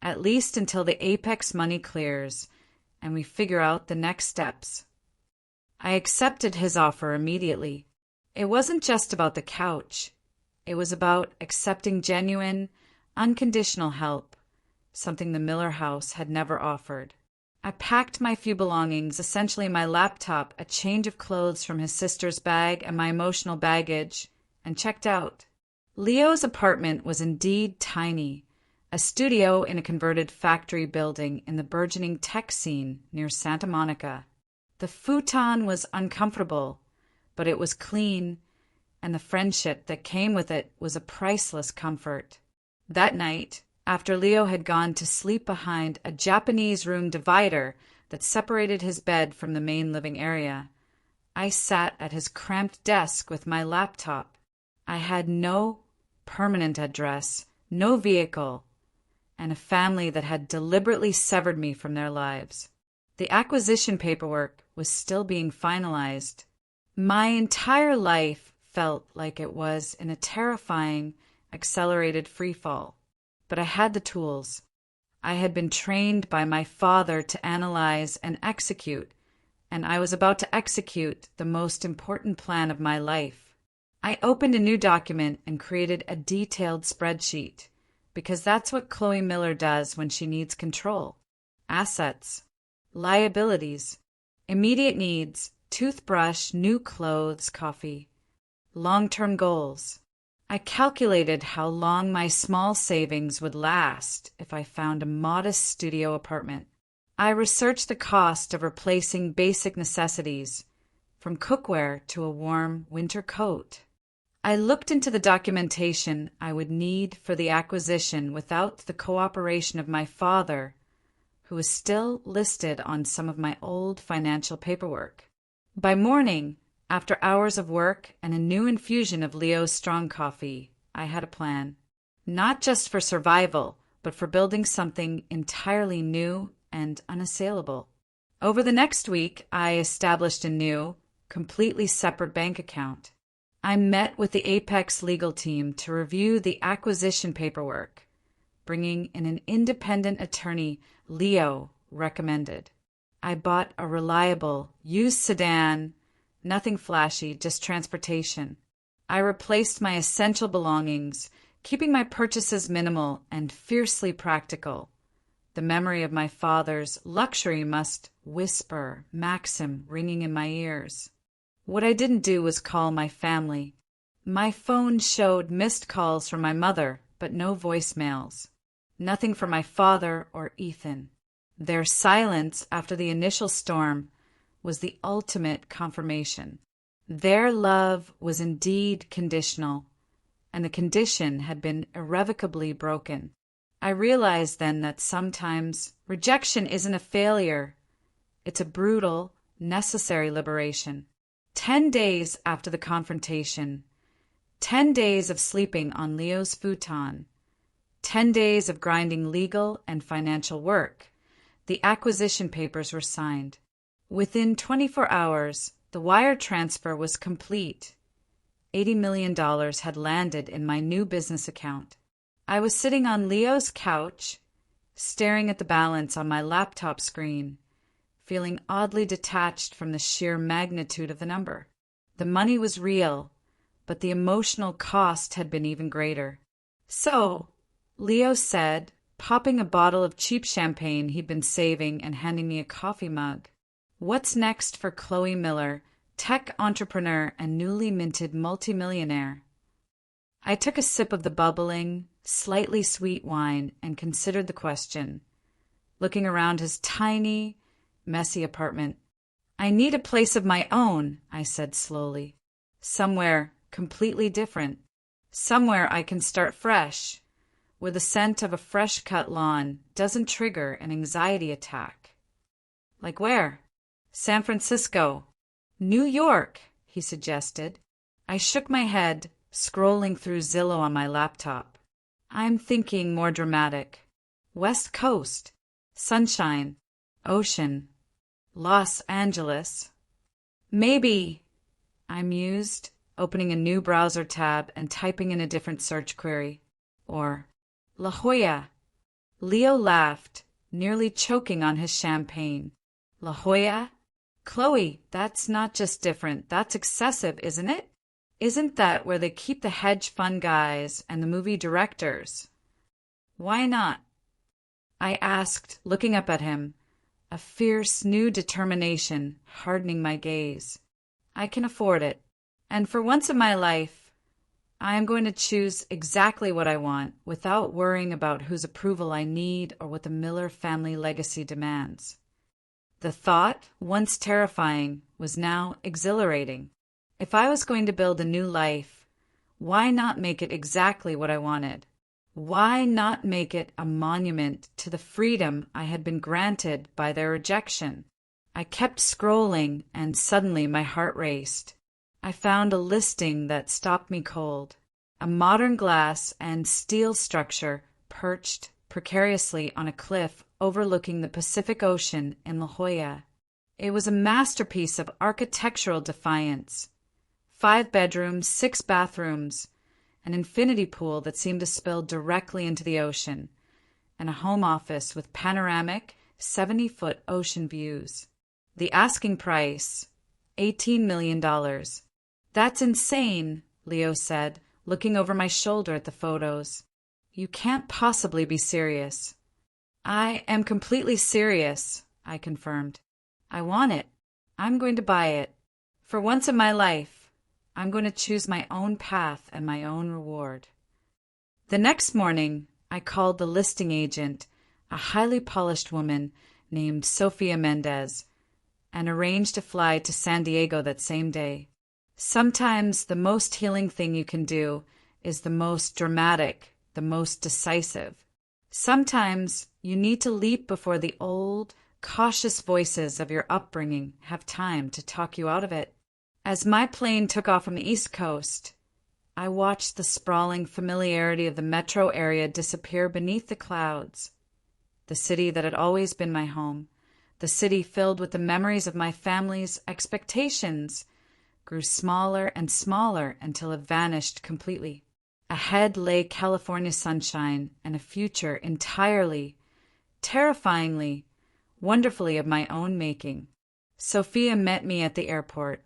At least until the Apex money clears, and we figure out the next steps." I accepted his offer immediately. It wasn't just about the couch. It was about accepting genuine, unconditional help, something the Miller house had never offered. I packed my few belongings, essentially my laptop, a change of clothes from his sister's bag, and my emotional baggage, and checked out. Leo's apartment was indeed tiny, a studio in a converted factory building in the burgeoning tech scene near Santa Monica. The futon was uncomfortable, but it was clean, and the friendship that came with it was a priceless comfort. That night, after Leo had gone to sleep behind a Japanese room divider that separated his bed from the main living area, I sat at his cramped desk with my laptop. I had no permanent address, no vehicle, and a family that had deliberately severed me from their lives. The acquisition paperwork was still being finalized. My entire life felt like it was in a terrifying, accelerated freefall. But I had the tools. I had been trained by my father to analyze and execute, and I was about to execute the most important plan of my life. I opened a new document and created a detailed spreadsheet, because that's what Chloe Miller does when she needs control. Assets, liabilities, immediate needs, toothbrush, new clothes, coffee, long-term goals. I calculated how long my small savings would last if I found a modest studio apartment. I researched the cost of replacing basic necessities, from cookware to a warm winter coat. I looked into the documentation I would need for the acquisition without the cooperation of my father, who was still listed on some of my old financial paperwork. By morning, after hours of work and a new infusion of Leo's strong coffee, I had a plan. Not just for survival, but for building something entirely new and unassailable. Over the next week, I established a new, completely separate bank account. I met with the Apex legal team to review the acquisition paperwork, bringing in an independent attorney Leo recommended. I bought a reliable, used sedan, nothing flashy, just transportation. I replaced my essential belongings, keeping my purchases minimal and fiercely practical. The memory of my father's luxury must whisper, maxim, ringing in my ears. What I didn't do was call my family. My phone showed missed calls from my mother, but no voicemails. Nothing from my father or Ethan. Their silence after the initial storm was the ultimate confirmation. Their love was indeed conditional, and the condition had been irrevocably broken. I realized then that sometimes rejection isn't a failure. It's a brutal, necessary liberation. 10 days after the confrontation, 10 days of sleeping on Leo's futon, 10 days of grinding legal and financial work, the acquisition papers were signed. Within 24 hours, the wire transfer was complete. $80 million had landed in my new business account. I was sitting on Leo's couch, staring at the balance on my laptop screen, feeling oddly detached from the sheer magnitude of the number. The money was real, but the emotional cost had been even greater. "So," Leo said, popping a bottle of cheap champagne he'd been saving and handing me a coffee mug, "what's next for Chloe Miller, tech entrepreneur and newly minted multimillionaire?" I took a sip of the bubbling, slightly sweet wine and considered the question, looking around his tiny, messy apartment. "I need a place of my own," I said slowly. "Somewhere completely different. Somewhere I can start fresh, where the scent of a fresh-cut lawn doesn't trigger an anxiety attack. Like where? San Francisco. New York, he suggested. I shook my head, scrolling through Zillow on my laptop. I'm thinking more dramatic. West Coast. Sunshine. Ocean. Los Angeles. Maybe, I mused, opening a new browser tab and typing in a different search query. Or La Jolla. Leo laughed, nearly choking on his champagne. La Jolla? Chloe, that's not just different, that's excessive, isn't it? Isn't that where they keep the hedge fund guys and the movie directors? Why not? I asked, looking up at him, a fierce new determination hardening my gaze. I can afford it, and for once in my life, I am going to choose exactly what I want without worrying about whose approval I need or what the Miller family legacy demands. The thought, once terrifying, was now exhilarating. If I was going to build a new life, why not make it exactly what I wanted? Why not make it a monument to the freedom I had been granted by their rejection? I kept scrolling, and suddenly my heart raced. I found a listing that stopped me cold. A modern glass and steel structure perched precariously on a cliff overlooking the Pacific Ocean in La Jolla. It was a masterpiece of architectural defiance. 5 bedrooms, 6 bathrooms, an infinity pool that seemed to spill directly into the ocean, and a home office with panoramic, 70-foot ocean views. The asking price, $18 million. That's insane, Leo said, looking over my shoulder at the photos. You can't possibly be serious. I am completely serious, I confirmed. I want it. I'm going to buy it. For once in my life, I'm going to choose my own path and my own reward. The next morning, I called the listing agent, a highly polished woman named Sofia Mendez, and arranged a fly to San Diego that same day. Sometimes the most healing thing you can do is the most dramatic, the most decisive. Sometimes you need to leap before the old, cautious voices of your upbringing have time to talk you out of it. As my plane took off from the East Coast, I watched the sprawling familiarity of the metro area disappear beneath the clouds. The city that had always been my home, the city filled with the memories of my family's expectations, grew smaller and smaller until it vanished completely. Ahead lay California sunshine and a future entirely, terrifyingly, wonderfully of my own making. Sophia met me at the airport.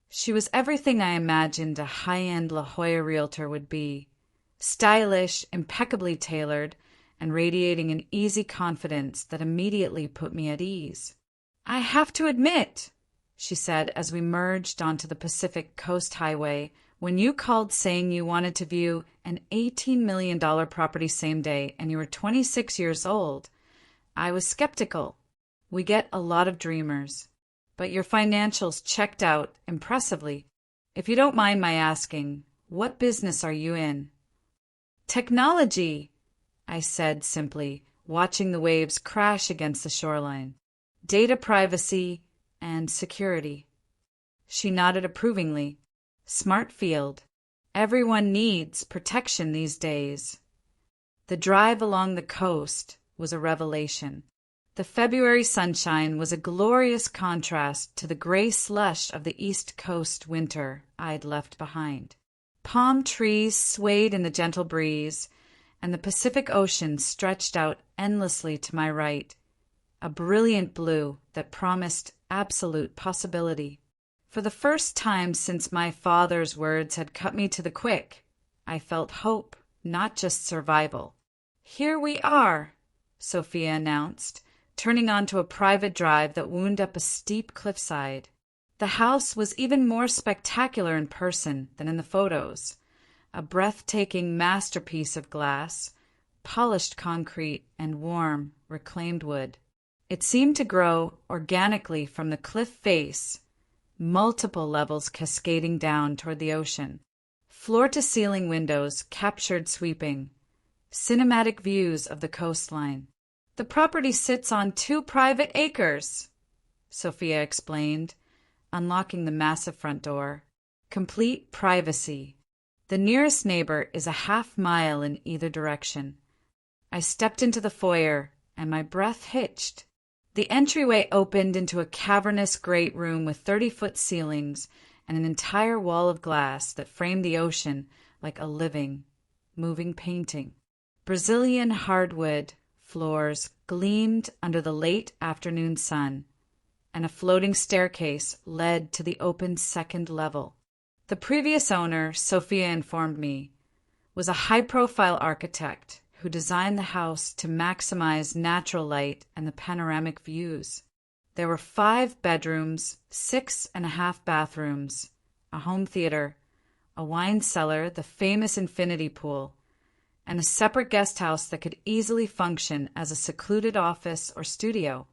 She was everything I imagined a high-end La Jolla realtor would be, stylish, impeccably tailored, and radiating an easy confidence that immediately put me at ease. I have to admit, she said as we merged onto the Pacific Coast Highway, when you called saying you wanted to view an $18 million property same day and you were 26 years old, I was skeptical. We get a lot of dreamers, but your financials checked out impressively. If you don't mind my asking, what business are you in? Technology, I said simply, watching the waves crash against the shoreline. Data privacy and security. She nodded approvingly. Smart field. Everyone needs protection these days. The drive along the coast was a revelation. The February sunshine was a glorious contrast to the gray slush of the East Coast winter I'd left behind. Palm trees swayed in the gentle breeze, and the Pacific Ocean stretched out endlessly to my right, a brilliant blue that promised absolute possibility. For the first time since my father's words had cut me to the quick, I felt hope, not just survival. "Here we are," Sophia announced, turning onto a private drive that wound up a steep cliffside. The house was even more spectacular in person than in the photos, a breathtaking masterpiece of glass, polished concrete, and warm, reclaimed wood. It seemed to grow organically from the cliff face, multiple levels cascading down toward the ocean. Floor-to-ceiling windows captured sweeping, cinematic views of the coastline. "The property sits on 2 private acres," Sophia explained, unlocking the massive front door. "Complete privacy. The nearest neighbor is a half-mile in either direction." I stepped into the foyer, and my breath hitched. The entryway opened into a cavernous great room with 30-foot ceilings and an entire wall of glass that framed the ocean like a living, moving painting. Brazilian hardwood floors gleamed under the late afternoon sun, and a floating staircase led to the open second level. The previous owner, Sophia informed me, was a high-profile architect who designed the house to maximize natural light and the panoramic views. There were 5 bedrooms, 6.5 bathrooms, a home theater, a wine cellar, the famous infinity pool, and a separate guest house that could easily function as a secluded office or studio.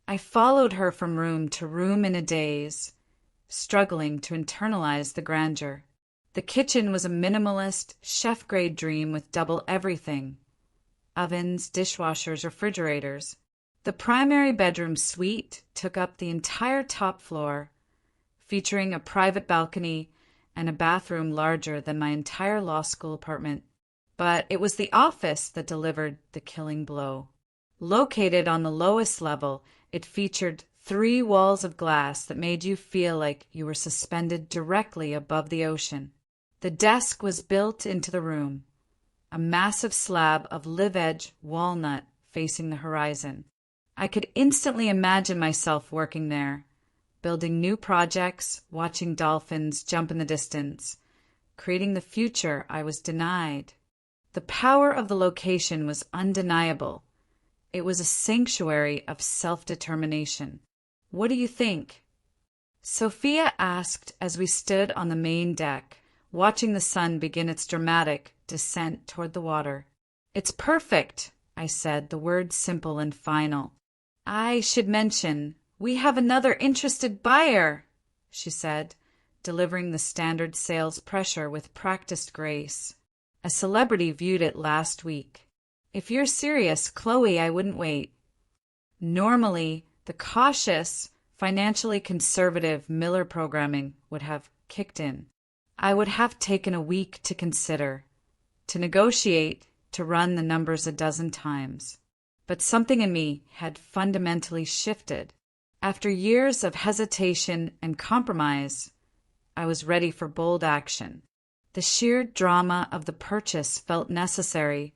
I followed her from room to room in a daze, struggling to internalize the grandeur. The kitchen was a minimalist, chef-grade dream with double everything: ovens, dishwashers, refrigerators. The primary bedroom suite took up the entire top floor, featuring a private balcony and a bathroom larger than my entire law school apartment. But it was the office that delivered the killing blow. Located on the lowest level, it featured 3 walls of glass that made you feel like you were suspended directly above the ocean. The desk was built into the room, a massive slab of live-edge walnut facing the horizon. I could instantly imagine myself working there, building new projects, watching dolphins jump in the distance, creating the future I was denied. The power of the location was undeniable. It was a sanctuary of self-determination. "What do you think?" Sophia asked as we stood on the main deck, watching the sun begin its dramatic descent toward the water. "It's perfect," I said, the words simple and final. "I should mention, we have another interested buyer," she said, delivering the standard sales pressure with practiced grace. "A celebrity viewed it last week. If you're serious, Chloe, I wouldn't wait." Normally, the cautious, financially conservative Miller programming would have kicked in. I would have taken a week to consider, to negotiate, to run the numbers a dozen times. But something in me had fundamentally shifted. After years of hesitation and compromise, I was ready for bold action. The sheer drama of the purchase felt necessary,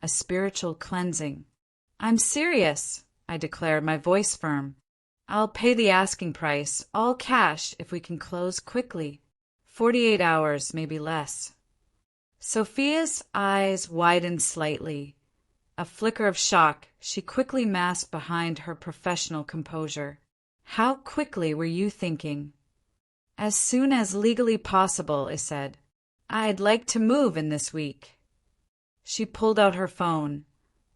a spiritual cleansing. "I'm serious," I declared, my voice firm. "I'll pay the asking price, all cash, if we can close quickly. 48 hours, maybe less." Sophia's eyes widened slightly. A flicker of shock she quickly masked behind her professional composure. "How quickly were you thinking?" "As soon as legally possible," I said. "I'd like to move in this week." She pulled out her phone,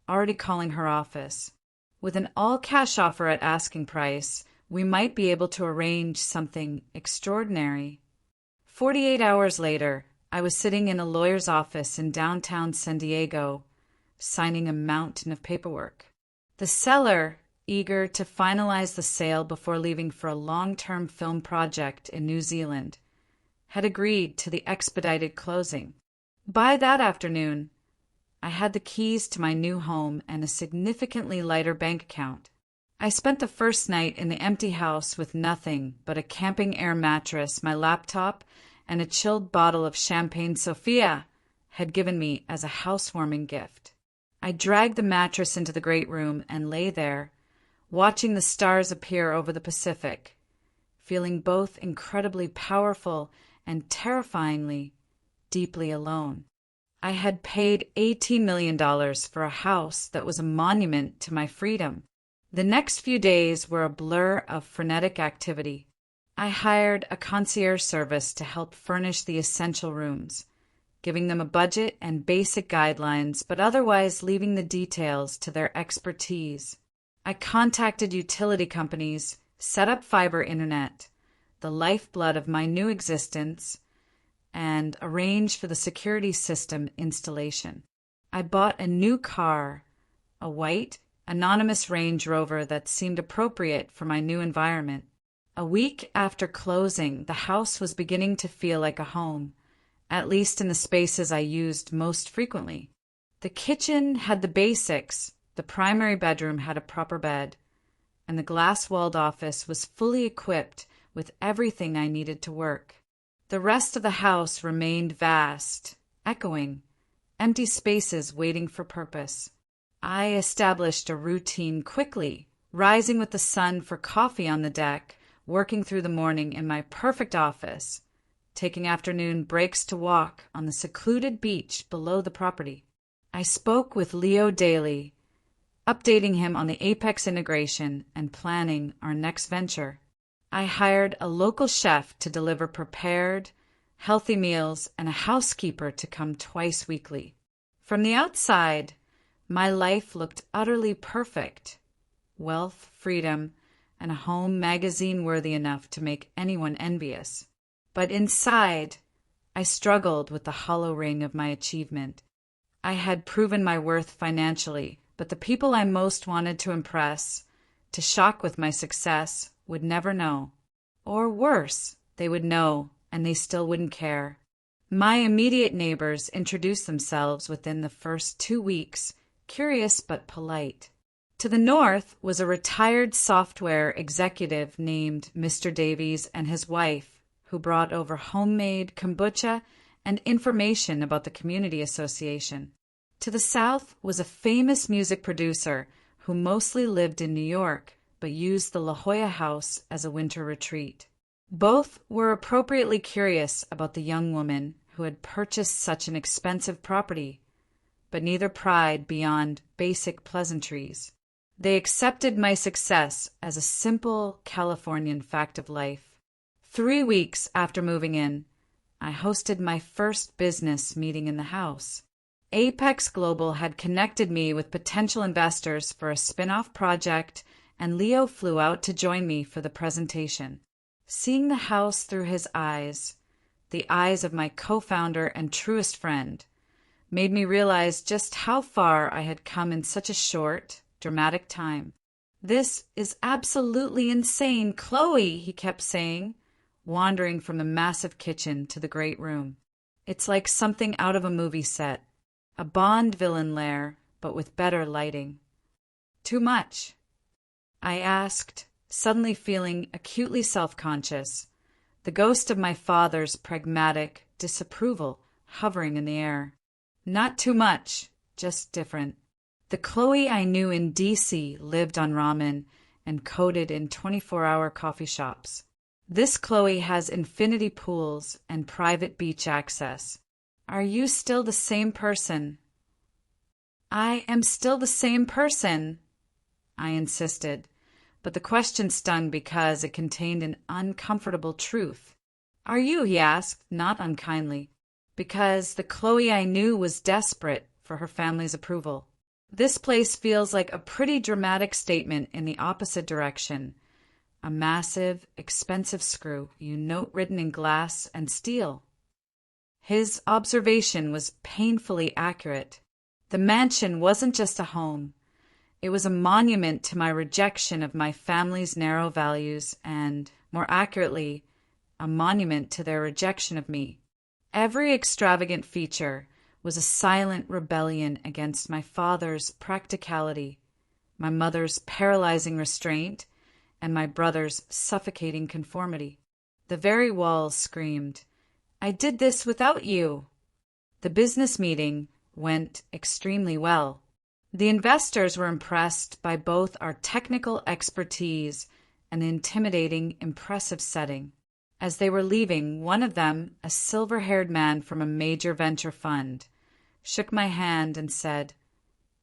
already calling her office. "With an all-cash offer at asking price, we might be able to arrange something extraordinary." 48 hours later, I was sitting in a lawyer's office in downtown San Diego, signing a mountain of paperwork. The seller, eager to finalize the sale before leaving for a long-term film project in New Zealand, had agreed to the expedited closing. By that afternoon, I had the keys to my new home and a significantly lighter bank account. I spent the first night in the empty house with nothing but a camping air mattress, my laptop, and a chilled bottle of champagne Sophia had given me as a housewarming gift. I dragged the mattress into the great room and lay there, watching the stars appear over the Pacific, feeling both incredibly powerful and terrifyingly, deeply alone. I had paid $18 million for a house that was a monument to my freedom. The next few days were a blur of frenetic activity. I hired a concierge service to help furnish the essential rooms, giving them a budget and basic guidelines, but otherwise leaving the details to their expertise. I contacted utility companies, set up fiber internet, the lifeblood of my new existence, and arrange for the security system installation. I bought a new car, a white, anonymous Range Rover that seemed appropriate for my new environment. A week after closing, the house was beginning to feel like a home, at least in the spaces I used most frequently. The kitchen had the basics, the primary bedroom had a proper bed, and the glass-walled office was fully equipped with everything I needed to work. The rest of the house remained vast, echoing, empty spaces waiting for purpose. I established a routine quickly, rising with the sun for coffee on the deck, working through the morning in my perfect office, taking afternoon breaks to walk on the secluded beach below the property. I spoke with Leo daily, updating him on the Apex integration and planning our next venture. I hired a local chef to deliver prepared, healthy meals and a housekeeper to come twice weekly. From the outside, my life looked utterly perfect. Wealth, freedom, and a home magazine worthy enough to make anyone envious. But inside, I struggled with the hollow ring of my achievement. I had proven my worth financially, but the people I most wanted to impress, to shock with my success, would never know. Or worse, they would know, and they still wouldn't care. My immediate neighbors introduced themselves within the first 2 weeks, curious but polite. To the north was a retired software executive named Mr. Davies and his wife, who brought over homemade kombucha and information about the community association. To the south was a famous music producer who mostly lived in New York, but used the La Jolla House as a winter retreat. Both were appropriately curious about the young woman who had purchased such an expensive property, but neither pried beyond basic pleasantries. They accepted my success as a simple Californian fact of life. 3 weeks after moving in, I hosted my first business meeting in the house. Apex Global had connected me with potential investors for a spin-off project, and Leo flew out to join me for the presentation. Seeing the house through his eyes, the eyes of my co-founder and truest friend, made me realize just how far I had come in such a short, dramatic time. "This is absolutely insane, Chloe," he kept saying, wandering from the massive kitchen to the great room. "It's like something out of a movie set, a Bond villain lair, but with better lighting." "Too much?" I asked, suddenly feeling acutely self-conscious, the ghost of my father's pragmatic disapproval hovering in the air. "Not too much, just different." The Chloe I knew in D.C. lived on ramen and coded in 24-hour coffee shops. This Chloe has infinity pools and private beach access. "Are you still the same person?" "I am still the same person," I insisted, but the question stung because it contained an uncomfortable truth. "Are you?" he asked, not unkindly, because the Chloe I knew was desperate for her family's approval. This place feels like a pretty dramatic statement in the opposite direction. A massive, expensive screw, you note written in glass and steel. His observation was painfully accurate. The mansion wasn't just a home. It was a monument to my rejection of my family's narrow values and, more accurately, a monument to their rejection of me. Every extravagant feature was a silent rebellion against my father's practicality, my mother's paralyzing restraint, and my brother's suffocating conformity. The very walls screamed, "I did this without you." The business meeting went extremely well. The investors were impressed by both our technical expertise and the intimidating, impressive setting. As they were leaving, one of them, a silver-haired man from a major venture fund, shook my hand and said,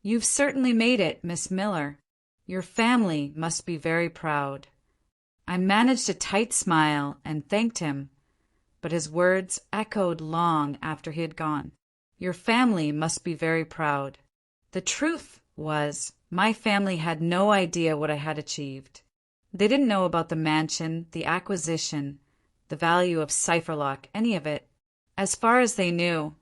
"You've certainly made it, Miss Miller. Your family must be very proud." I managed a tight smile and thanked him, but his words echoed long after he had gone. Your family must be very proud. The truth was, my family had no idea what I had achieved. They didn't know about the mansion, the acquisition, the value of Cypherlock, any of it. As far as they knew,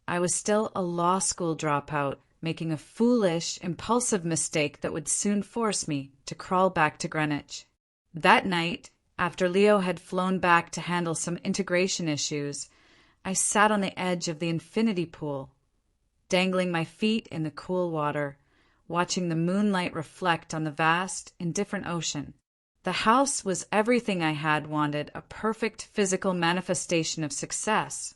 I was still a law school dropout, making a foolish, impulsive mistake that would soon force me to crawl back to Greenwich. That night, after Leo had flown back to handle some integration issues, I sat on the edge of the infinity pool, dangling my feet in the cool water, watching the moonlight reflect on the vast, indifferent ocean. The house was everything I had wanted, a perfect physical manifestation of success.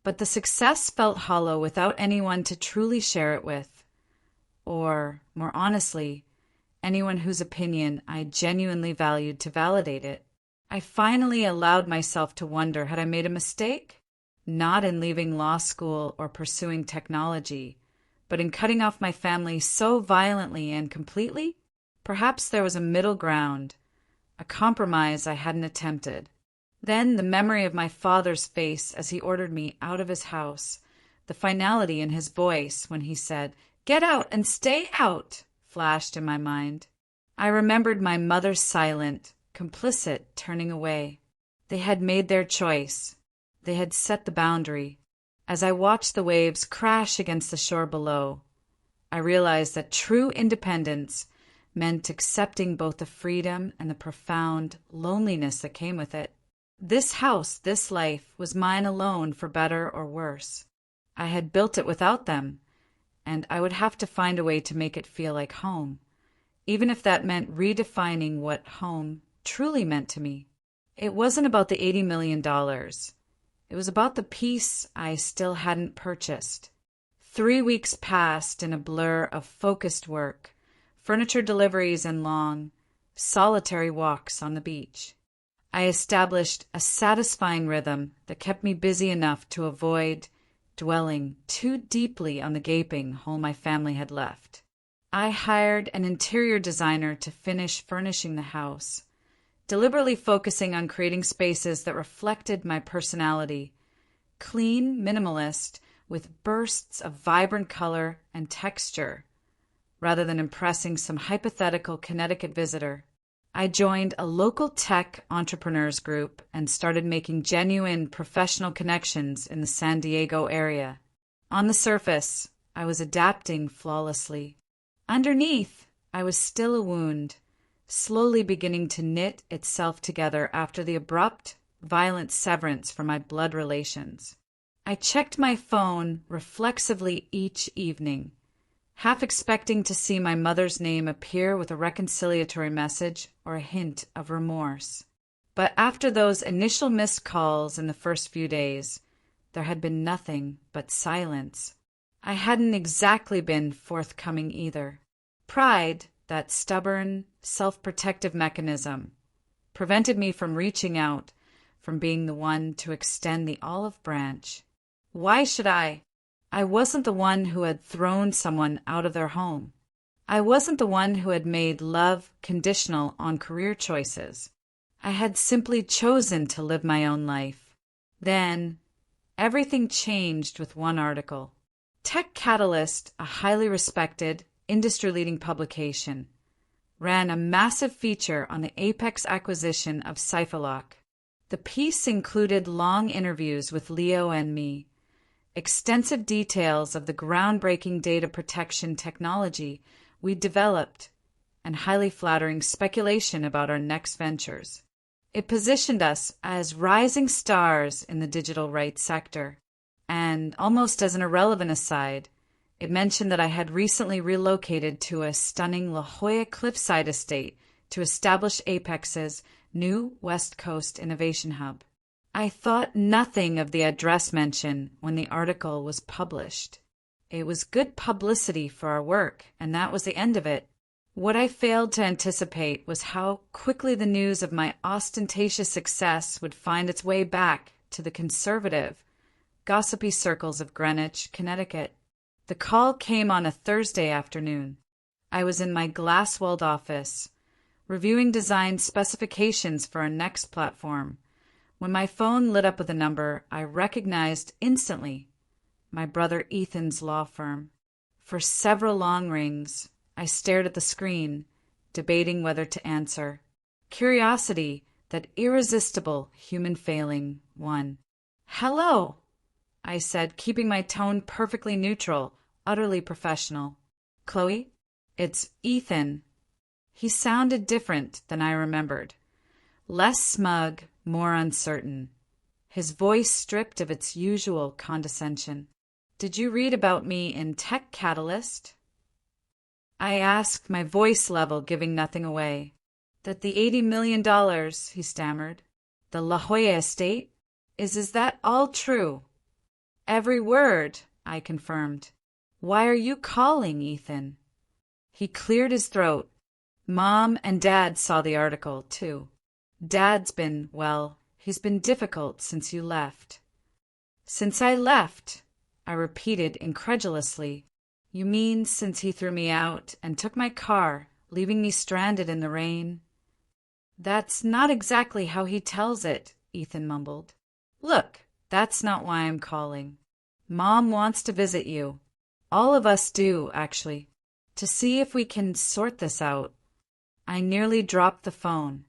But the success felt hollow without anyone to truly share it with. Or, more honestly, anyone whose opinion I genuinely valued to validate it. I finally allowed myself to wonder, had I made a mistake? Not in leaving law school or pursuing technology, but in cutting off my family so violently and completely? Perhaps there was a middle ground, a compromise I hadn't attempted. Then the memory of my father's face as he ordered me out of his house, the finality in his voice when he said, "Get out and stay out," flashed in my mind. I remembered my mother's silent, complicit turning away. They had made their choice. They had set the boundary. As I watched the waves crash against the shore below, I realized that true independence meant accepting both the freedom and the profound loneliness that came with it. This house, this life, was mine alone for better or worse. I had built it without them, and I would have to find a way to make it feel like home, even if that meant redefining what home truly meant to me. It wasn't about the $80 million. It was about the peace I still hadn't purchased. 3 weeks passed in a blur of focused work, furniture deliveries and long, solitary walks on the beach. I established a satisfying rhythm that kept me busy enough to avoid dwelling too deeply on the gaping hole my family had left. I hired an interior designer to finish furnishing the house, deliberately focusing on creating spaces that reflected my personality, clean, minimalist, with bursts of vibrant color and texture, rather than impressing some hypothetical Connecticut visitor. I joined a local tech entrepreneurs group and started making genuine professional connections in the San Diego area. On the surface, I was adapting flawlessly. Underneath, I was still a wound, slowly beginning to knit itself together after the abrupt, violent severance from my blood relations. I checked my phone reflexively each evening, half expecting to see my mother's name appear with a reconciliatory message or a hint of remorse. But after those initial missed calls in the first few days, there had been nothing but silence. I hadn't exactly been forthcoming either. Pride, that stubborn, self-protective mechanism, prevented me from reaching out, from being the one to extend the olive branch. Why should I? I wasn't the one who had thrown someone out of their home. I wasn't the one who had made love conditional on career choices. I had simply chosen to live my own life. Then, everything changed with one article. Tech Catalyst, a highly respected, industry-leading publication, ran a massive feature on the apex acquisition of Cypherlock. The piece included long interviews with Leo and me, extensive details of the groundbreaking data protection technology we developed, and highly flattering speculation about our next ventures. It positioned us as rising stars in the digital rights sector. And, almost as an irrelevant aside, it mentioned that I had recently relocated to a stunning La Jolla cliffside estate to establish Apex's new West Coast innovation hub. I thought nothing of the address mention when the article was published. It was good publicity for our work, and that was the end of it. What I failed to anticipate was how quickly the news of my ostentatious success would find its way back to the conservative, gossipy circles of Greenwich, Connecticut. The call came on a Thursday afternoon. I was in my glass-walled office, reviewing design specifications for our next platform. When my phone lit up with a number, I recognized instantly my brother Ethan's law firm. For several long rings, I stared at the screen, debating whether to answer. Curiosity, that irresistible human failing, won. "Hello," I said, keeping my tone perfectly neutral, utterly professional. Chloe? It's Ethan. He sounded different than I remembered. Less smug, more uncertain. His voice stripped of its usual condescension. Did you read about me in Tech Catalyst? I asked, my voice level giving nothing away. That the $80 million, he stammered, the La Jolla estate, is that all true? Every word, I confirmed. Why are you calling, Ethan? He cleared his throat. Mom and Dad saw the article, too. Dad's been, well, he's been difficult since you left. Since I left, I repeated incredulously. You mean since he threw me out and took my car, leaving me stranded in the rain? That's not exactly how he tells it, Ethan mumbled. Look, that's not why I'm calling. Mom wants to visit you. All of us do, actually, to see if we can sort this out. I nearly dropped the phone.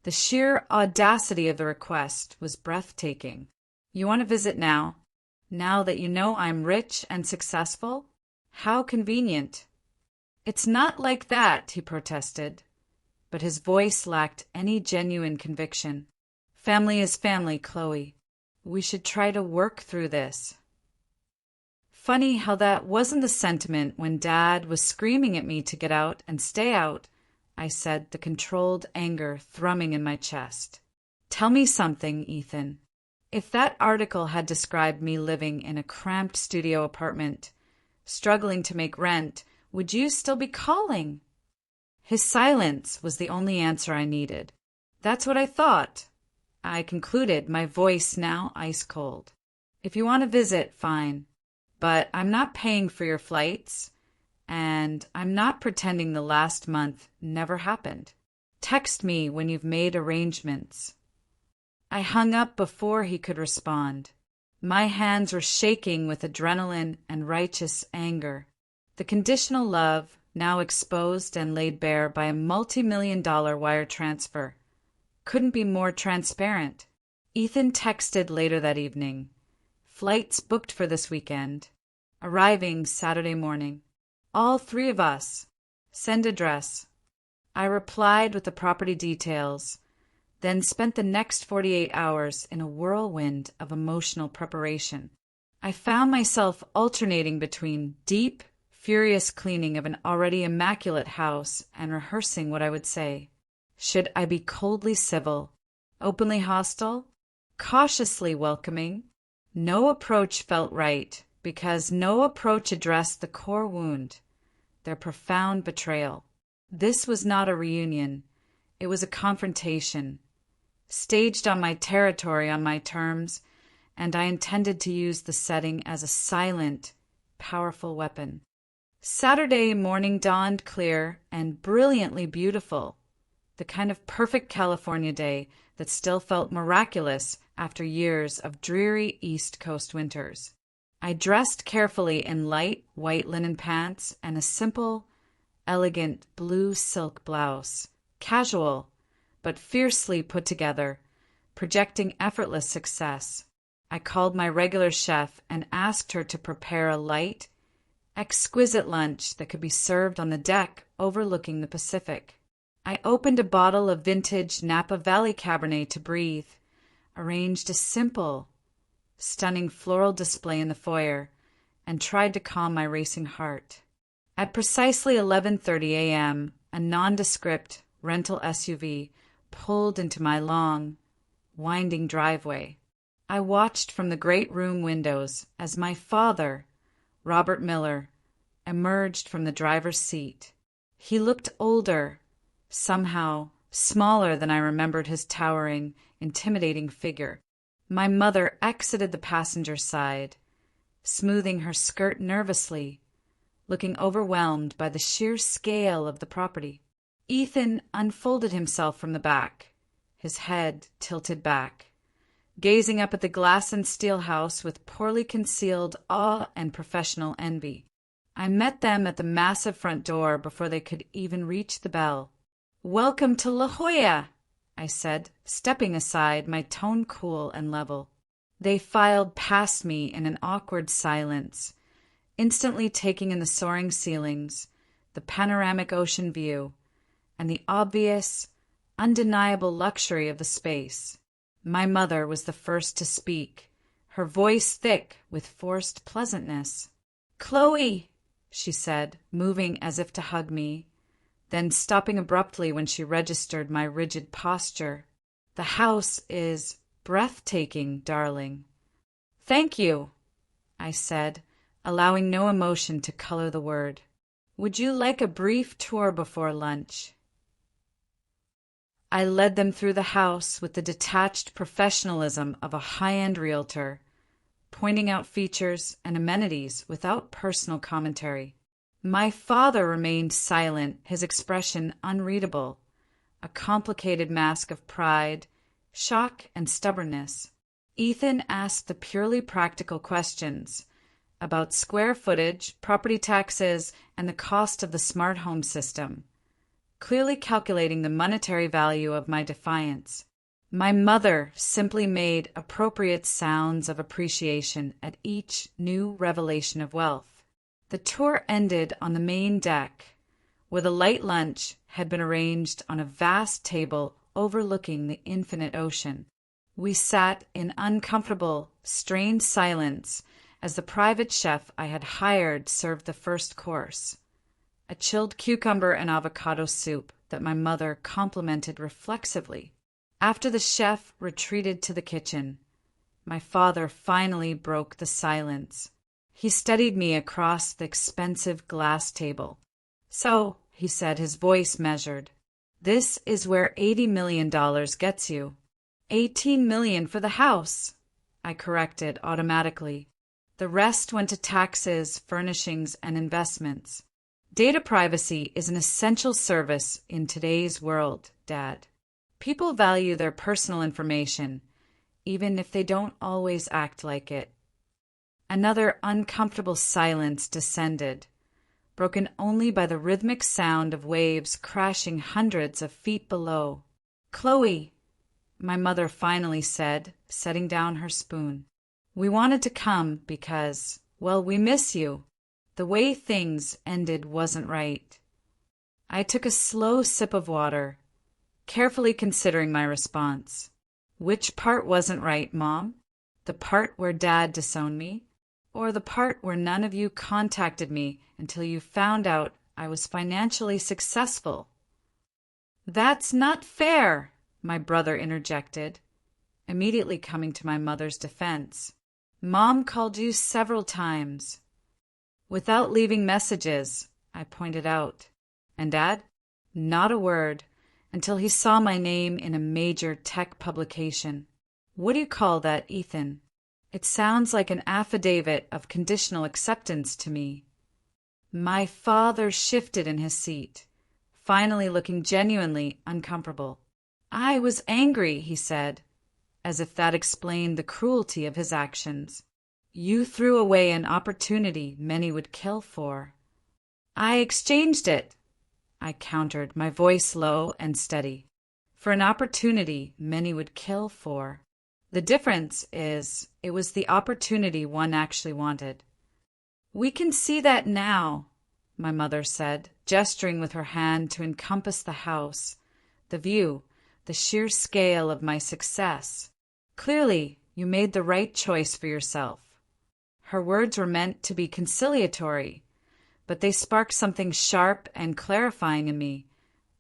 The sheer audacity of the request was breathtaking. You want to visit now? Now that you know I'm rich and successful? How convenient. It's not like that, he protested, but his voice lacked any genuine conviction. Family is family, Chloe. We should try to work through this. Funny how that wasn't the sentiment when Dad was screaming at me to get out and stay out, I said, the controlled anger thrumming in my chest. Tell me something, Ethan. If that article had described me living in a cramped studio apartment, struggling to make rent, would you still be calling? His silence was the only answer I needed. That's what I thought. I concluded, my voice now ice cold. If you want to visit, fine. But I'm not paying for your flights, and I'm not pretending the last month never happened. Text me when you've made arrangements. I hung up before he could respond. My hands were shaking with adrenaline and righteous anger. The conditional love, now exposed and laid bare by a multi-million-dollar wire transfer, couldn't be more transparent. Ethan texted later that evening. Flights booked for this weekend. Arriving Saturday morning. All three of us. Send address. I replied with the property details, then spent the next 48 hours in a whirlwind of emotional preparation. I found myself alternating between deep, furious cleaning of an already immaculate house and rehearsing what I would say. Should I be coldly civil, openly hostile, cautiously welcoming? No approach felt right, because no approach addressed the core wound, their profound betrayal. This was not a reunion. It was a confrontation, staged on my territory, on my terms, and I intended to use the setting as a silent, powerful weapon. Saturday morning dawned clear and brilliantly beautiful, the kind of perfect California day that still felt miraculous after years of dreary East Coast winters. I dressed carefully in light white linen pants and a simple, elegant blue silk blouse, casual, but fiercely put together, projecting effortless success. I called my regular chef and asked her to prepare a light, exquisite lunch that could be served on the deck overlooking the Pacific. I opened a bottle of vintage Napa Valley Cabernet to breathe, arranged a simple, stunning floral display in the foyer, and tried to calm my racing heart. At precisely 11:30 a.m., a nondescript rental SUV pulled into my long, winding driveway. I watched from the great room windows as my father, Robert Miller, emerged from the driver's seat. He looked older, somehow smaller than I remembered his towering, intimidating figure. My mother exited the passenger side, smoothing her skirt nervously, looking overwhelmed by the sheer scale of the property. Ethan unfolded himself from the back, his head tilted back, gazing up at the glass and steel house with poorly concealed awe and professional envy. I met them at the massive front door before they could even reach the bell. "Welcome to La Jolla," I said, stepping aside, my tone cool and level. They filed past me in an awkward silence, instantly taking in the soaring ceilings, the panoramic ocean view, and the obvious, undeniable luxury of the space. My mother was the first to speak, her voice thick with forced pleasantness. "Chloe," she said, moving as if to hug me, then stopping abruptly when she registered my rigid posture. "The house is breathtaking, darling." "Thank you," I said, allowing no emotion to color the word. "Would you like a brief tour before lunch?" I led them through the house with the detached professionalism of a high-end realtor, pointing out features and amenities without personal commentary. My father remained silent, his expression unreadable, a complicated mask of pride, shock, and stubbornness. Ethan asked the purely practical questions about square footage, property taxes, and the cost of the smart home system, clearly calculating the monetary value of my defiance. My mother simply made appropriate sounds of appreciation at each new revelation of wealth. The tour ended on the main deck, where the light lunch had been arranged on a vast table overlooking the infinite ocean. We sat in uncomfortable, strained silence as the private chef I had hired served the first course, a chilled cucumber and avocado soup that my mother complimented reflexively. After the chef retreated to the kitchen, my father finally broke the silence. He studied me across the expensive glass table. "So," he said, his voice measured, "this is where $80 million gets you." $18 million for the house," I corrected automatically. "The rest went to taxes, furnishings, and investments. Data privacy is an essential service in today's world, Dad. People value their personal information, even if they don't always act like it." Another uncomfortable silence descended, broken only by the rhythmic sound of waves crashing hundreds of feet below. "Chloe," my mother finally said, setting down her spoon, "we wanted to come because, well, we miss you. The way things ended wasn't right." I took a slow sip of water, carefully considering my response. Which part wasn't right, Mom? The part where Dad disowned me? Or the part where none of you contacted me until you found out I was financially successful? "That's not fair," my brother interjected, immediately coming to my mother's defense. "Mom called you several times." "Without leaving messages," I pointed out. "And Dad? Not a word, until he saw my name in a major tech publication. What do you call that, Ethan? It sounds like an affidavit of conditional acceptance to me." My father shifted in his seat, finally looking genuinely uncomfortable. "I was angry," he said, as if that explained the cruelty of his actions. "You threw away an opportunity many would kill for." "I exchanged it," I countered, my voice low and steady, "for an opportunity many would kill for. The difference is, it was the opportunity one actually wanted." "We can see that now," my mother said, gesturing with her hand to encompass the house, the view, the sheer scale of my success. "Clearly, you made the right choice for yourself." Her words were meant to be conciliatory, but they sparked something sharp and clarifying in me,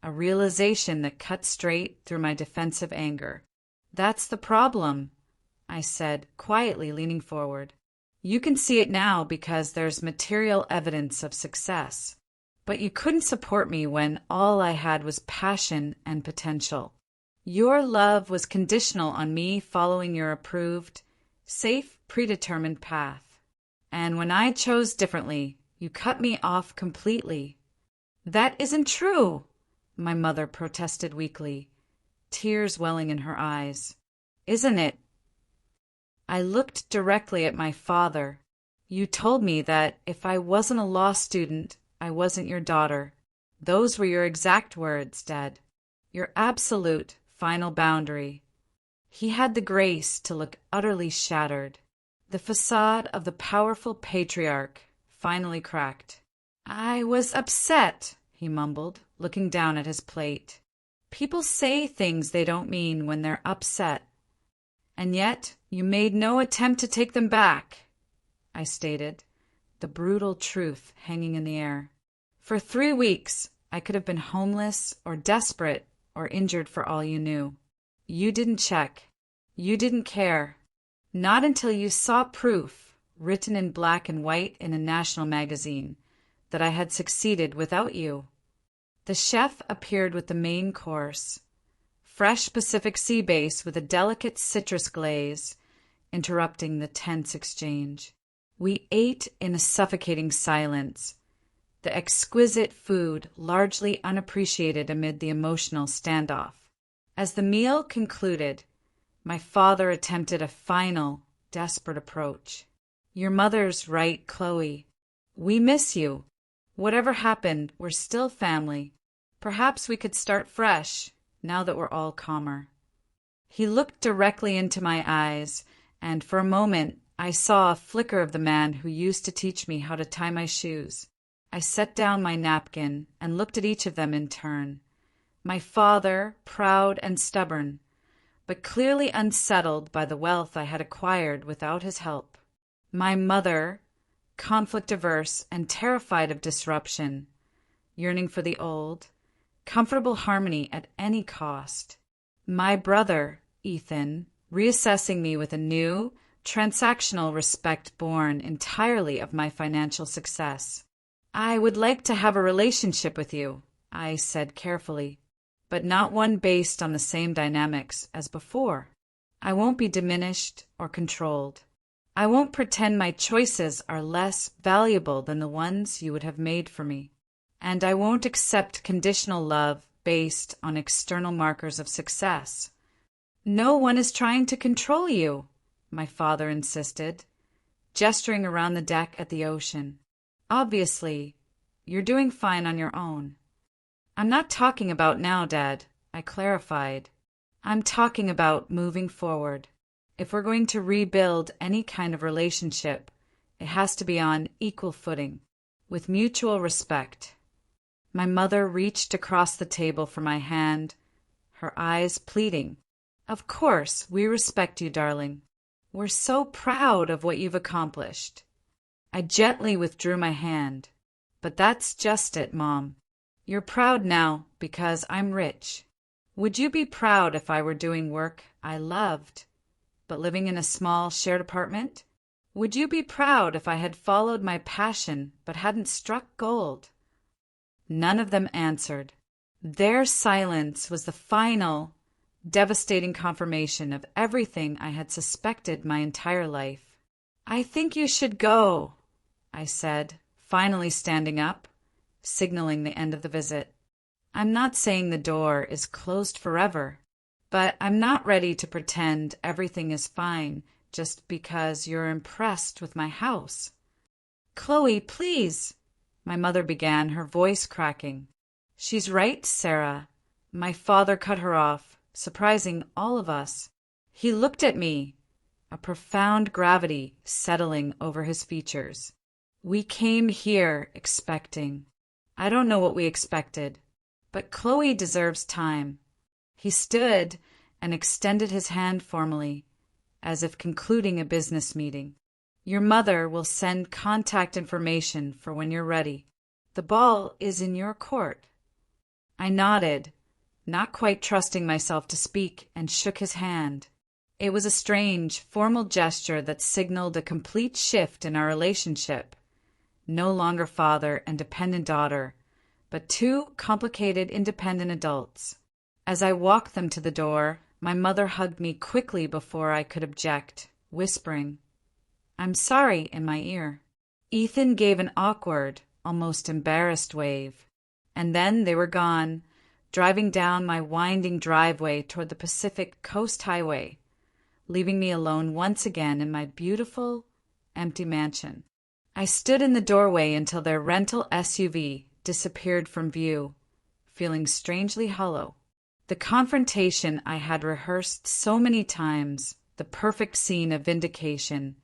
a realization that cut straight through my defensive anger. "That's the problem," I said, quietly leaning forward. "You can see it now because there's material evidence of success. But you couldn't support me when all I had was passion and potential. Your love was conditional on me following your approved, safe, predetermined path. And when I chose differently, you cut me off completely." "That isn't true," my mother protested weakly, tears welling in her eyes. "Isn't it?" I looked directly at my father. "You told me that if I wasn't a law student, I wasn't your daughter. Those were your exact words, Dad. Your absolute final boundary." He had the grace to look utterly shattered. The facade of the powerful patriarch finally cracked. "I was upset," he mumbled, looking down at his plate. "People say things they don't mean when they're upset. And yet you made no attempt to take them back," I stated, the brutal truth hanging in the air. "For 3 weeks I could have been homeless or desperate or injured for all you knew. You didn't check. You didn't care. Not until you saw proof, written in black and white in a national magazine, that I had succeeded without you." The chef appeared with the main course, fresh Pacific sea bass with a delicate citrus glaze, interrupting the tense exchange. We ate in a suffocating silence, the exquisite food largely unappreciated amid the emotional standoff. As the meal concluded, my father attempted a final, desperate approach. "Your mother's right, Chloe. We miss you. Whatever happened, we're still family. Perhaps we could start fresh, now that we're all calmer." He looked directly into my eyes, and for a moment I saw a flicker of the man who used to teach me how to tie my shoes. I set down my napkin and looked at each of them in turn. My father, proud and stubborn, but clearly unsettled by the wealth I had acquired without his help. My mother, conflict-averse and terrified of disruption, yearning for the old, comfortable harmony at any cost. My brother, Ethan, reassessing me with a new, transactional respect born entirely of my financial success. "I would like to have a relationship with you," I said carefully, "but not one based on the same dynamics as before. I won't be diminished or controlled. I won't pretend my choices are less valuable than the ones you would have made for me. And I won't accept conditional love based on external markers of success." "No one is trying to control you," my father insisted, gesturing around the deck at the ocean. "Obviously, you're doing fine on your own." "I'm not talking about now, Dad," I clarified. "I'm talking about moving forward. If we're going to rebuild any kind of relationship, it has to be on equal footing, with mutual respect." My mother reached across the table for my hand, her eyes pleading. "Of course, we respect you, darling. We're so proud of what you've accomplished." I gently withdrew my hand. "But that's just it, Mom. You're proud now because I'm rich. Would you be proud if I were doing work I loved, but living in a small shared apartment? Would you be proud if I had followed my passion but hadn't struck gold?" None of them answered. Their silence was the final, devastating confirmation of everything I had suspected my entire life. "I think you should go," I said, finally standing up, signaling the end of the visit. "I'm not saying the door is closed forever, but I'm not ready to pretend everything is fine just because you're impressed with my house." "Chloe, please," my mother began, her voice cracking. "She's right, Sarah." My father cut her off, surprising all of us. He looked at me, a profound gravity settling over his features. "We came here expecting. I don't know what we expected, but Chloe deserves time." He stood and extended his hand formally, as if concluding a business meeting. "Your mother will send contact information for when you're ready. The ball is in your court." I nodded, not quite trusting myself to speak, and shook his hand. It was a strange, formal gesture that signaled a complete shift in our relationship. No longer father and dependent daughter, but two complicated, independent adults. As I walked them to the door, my mother hugged me quickly before I could object, whispering, "I'm sorry," in my ear. Ethan gave an awkward, almost embarrassed wave, and then they were gone, driving down my winding driveway toward the Pacific Coast Highway, leaving me alone once again in my beautiful, empty mansion. I stood in the doorway until their rental SUV disappeared from view, feeling strangely hollow. The confrontation I had rehearsed so many times, the perfect scene of vindication,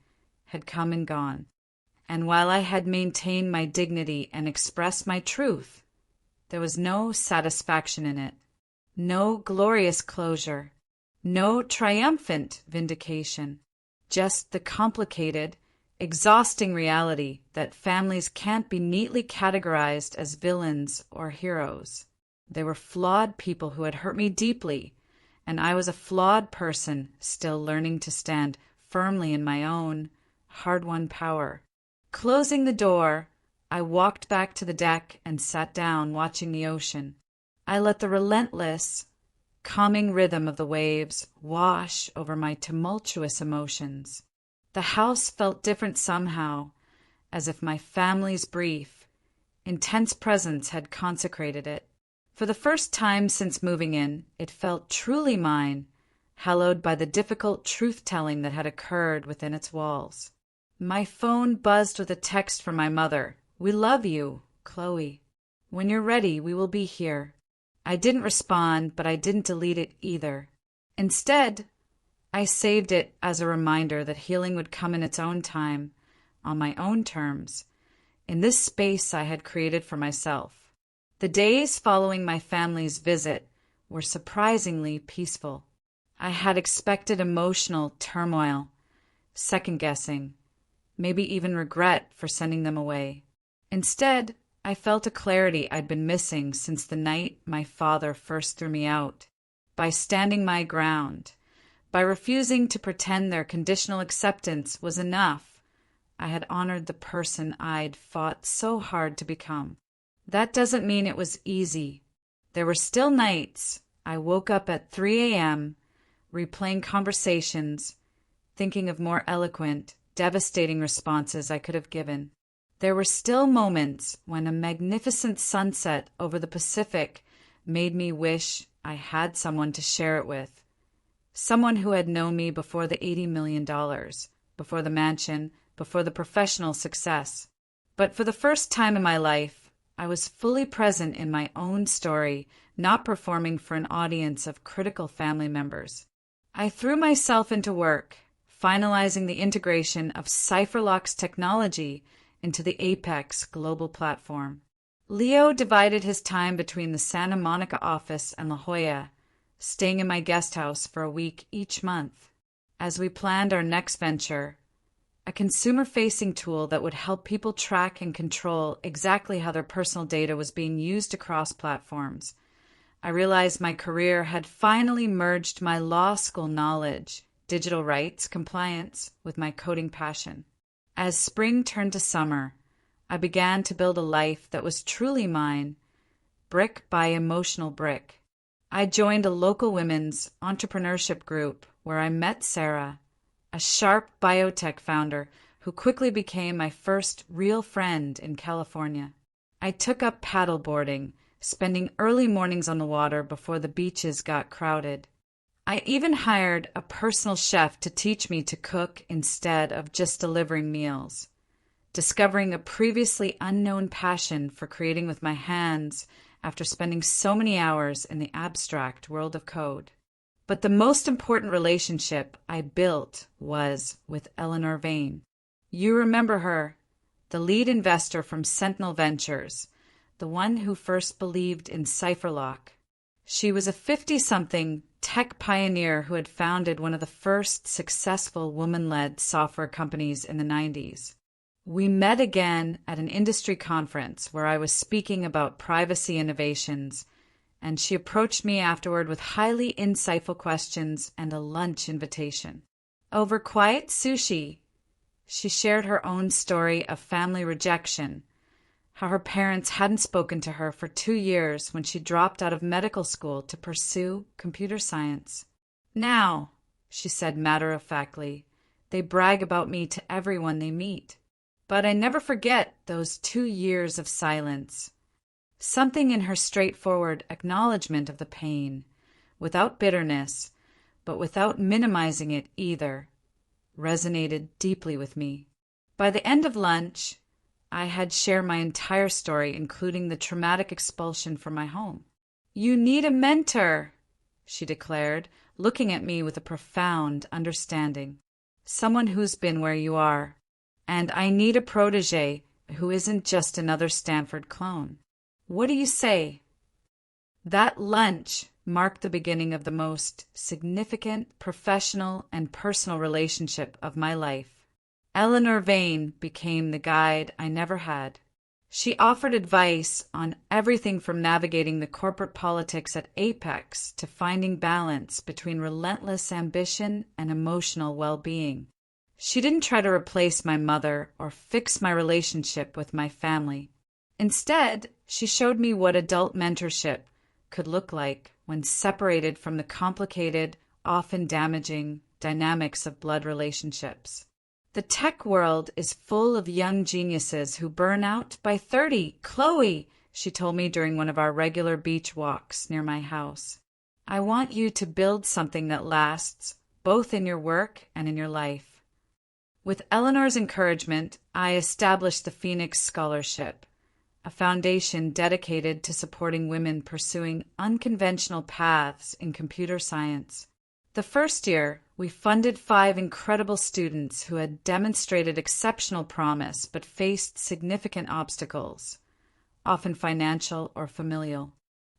had come and gone. And while I had maintained my dignity and expressed my truth, there was no satisfaction in it, no glorious closure, no triumphant vindication, just the complicated, exhausting reality that families can't be neatly categorized as villains or heroes. They were flawed people who had hurt me deeply, and I was a flawed person still learning to stand firmly in my own hard-won power. Closing the door, I walked back to the deck and sat down watching the ocean. I let the relentless, calming rhythm of the waves wash over my tumultuous emotions. The house felt different somehow, as if my family's brief, intense presence had consecrated it. For the first time since moving in, it felt truly mine, hallowed by the difficult truth-telling that had occurred within its walls. My phone buzzed with a text from my mother. "We love you, Chloe. When you're ready, we will be here." I didn't respond, but I didn't delete it either. Instead, I saved it as a reminder that healing would come in its own time, on my own terms, in this space I had created for myself. The days following my family's visit were surprisingly peaceful. I had expected emotional turmoil, second-guessing, maybe even regret for sending them away. Instead, I felt a clarity I'd been missing since the night my father first threw me out. By standing my ground, by refusing to pretend their conditional acceptance was enough, I had honored the person I'd fought so hard to become. That doesn't mean it was easy. There were still nights I woke up at 3 a.m., replaying conversations, thinking of more eloquent, devastating responses I could have given. There were still moments when a magnificent sunset over the Pacific made me wish I had someone to share it with. Someone who had known me before the $80 million, before the mansion, before the professional success. But for the first time in my life, I was fully present in my own story, not performing for an audience of critical family members. I threw myself into work, finalizing the integration of CipherLock's technology into the Apex global platform. Leo divided his time between the Santa Monica office and La Jolla, staying in my guest house for a week each month. As we planned our next venture, a consumer-facing tool that would help people track and control exactly how their personal data was being used across platforms, I realized my career had finally merged my law school knowledge, digital rights, compliance, with my coding passion. As spring turned to summer, I began to build a life that was truly mine, brick by emotional brick. I joined a local women's entrepreneurship group where I met Sarah, a sharp biotech founder who quickly became my first real friend in California. I took up paddleboarding, spending early mornings on the water before the beaches got crowded. I even hired a personal chef to teach me to cook instead of just delivering meals, discovering a previously unknown passion for creating with my hands after spending so many hours in the abstract world of code. But the most important relationship I built was with Eleanor Vane. You remember her, the lead investor from Sentinel Ventures, the one who first believed in CipherLock. She was a 50-something tech pioneer who had founded one of the first successful woman-led software companies in the 90s. We met again at an industry conference where I was speaking about privacy innovations, and she approached me afterward with highly insightful questions and a lunch invitation. Over quiet sushi, she shared her own story of family rejection, how her parents hadn't spoken to her for 2 years when she dropped out of medical school to pursue computer science. Now, she said matter-of-factly, they brag about me to everyone they meet. But I never forget those 2 years of silence. Something in her straightforward acknowledgement of the pain, without bitterness, but without minimizing it either, resonated deeply with me. By the end of lunch, I had shared my entire story, including the traumatic expulsion from my home. "You need a mentor," she declared, looking at me with a profound understanding. Someone who's been where you are. And I need a protege who isn't just another Stanford clone. What do you say? That lunch marked the beginning of the most significant professional and personal relationship of my life. Eleanor Vane became the guide I never had. She offered advice on everything from navigating the corporate politics at Apex to finding balance between relentless ambition and emotional well-being. She didn't try to replace my mother or fix my relationship with my family. Instead, she showed me what adult mentorship could look like when separated from the complicated, often damaging dynamics of blood relationships. The tech world is full of young geniuses who burn out by 30. Chloe, she told me during one of our regular beach walks near my house. I want you to build something that lasts, both in your work and in your life. With Eleanor's encouragement, I established the Phoenix Scholarship, a foundation dedicated to supporting women pursuing unconventional paths in computer science. The first year, we funded 5 incredible students who had demonstrated exceptional promise but faced significant obstacles, often financial or familial.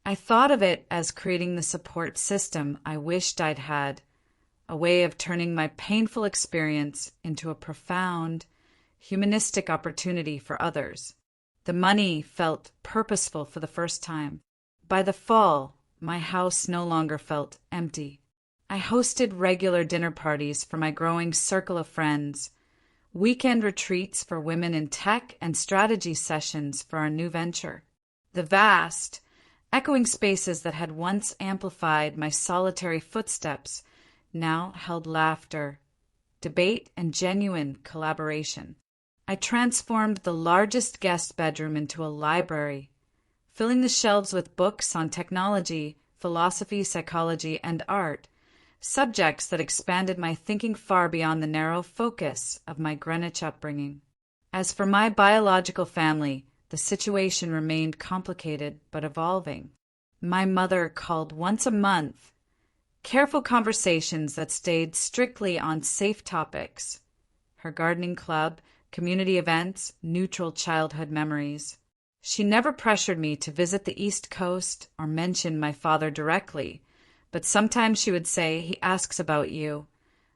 I thought of it as creating the support system I wished I'd had, a way of turning my painful experience into a profound, humanistic opportunity for others. The money felt purposeful for the first time. By the fall, my house no longer felt empty. I hosted regular dinner parties for my growing circle of friends, weekend retreats for women in tech, and strategy sessions for our new venture. The vast, echoing spaces that had once amplified my solitary footsteps now held laughter, debate, and genuine collaboration. I transformed the largest guest bedroom into a library, filling the shelves with books on technology, philosophy, psychology, and art, subjects that expanded my thinking far beyond the narrow focus of my Greenwich upbringing. As for my biological family, the situation remained complicated but evolving. My mother called once a month, careful conversations that stayed strictly on safe topics: her gardening club, community events, neutral childhood memories. She never pressured me to visit the East Coast or mention my father directly, but sometimes she would say, "He asks about you,"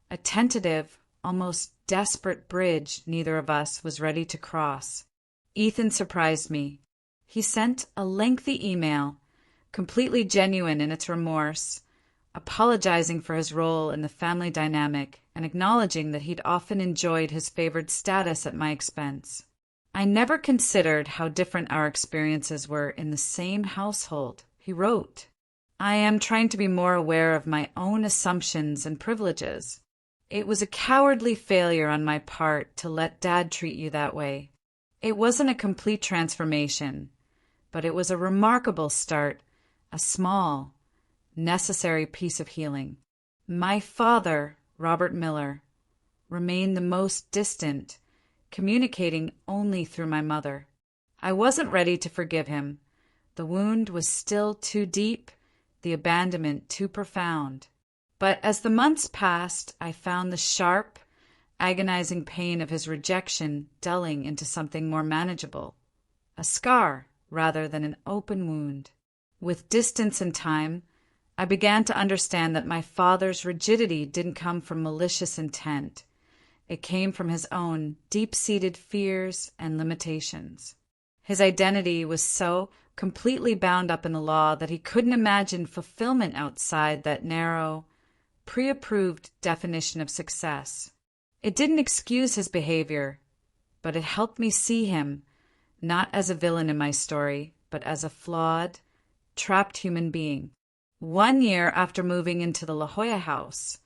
a tentative, almost desperate bridge neither of us was ready to cross. Ethan surprised me. He sent a lengthy email, completely genuine in its remorse, apologizing for his role in the family dynamic and acknowledging that he'd often enjoyed his favored status at my expense. I never considered how different our experiences were in the same household, he wrote. I am trying to be more aware of my own assumptions and privileges. It was a cowardly failure on my part to let Dad treat you that way. It wasn't a complete transformation, but it was a remarkable start, a small, necessary piece of healing. My father, Robert Miller, remained the most distant, communicating only through my mother. I wasn't ready to forgive him. The wound was still too deep, the abandonment too profound. But as the months passed, I found the sharp, agonizing pain of his rejection dulling into something more manageable, a scar rather than an open wound. With distance and time, I began to understand that my father's rigidity didn't come from malicious intent. It came from his own deep-seated fears and limitations. His identity was so completely bound up in the law that he couldn't imagine fulfillment outside that narrow, pre-approved definition of success. It didn't excuse his behavior, but it helped me see him not as a villain in my story, but as a flawed, trapped human being. 1 year after moving into the La Jolla house,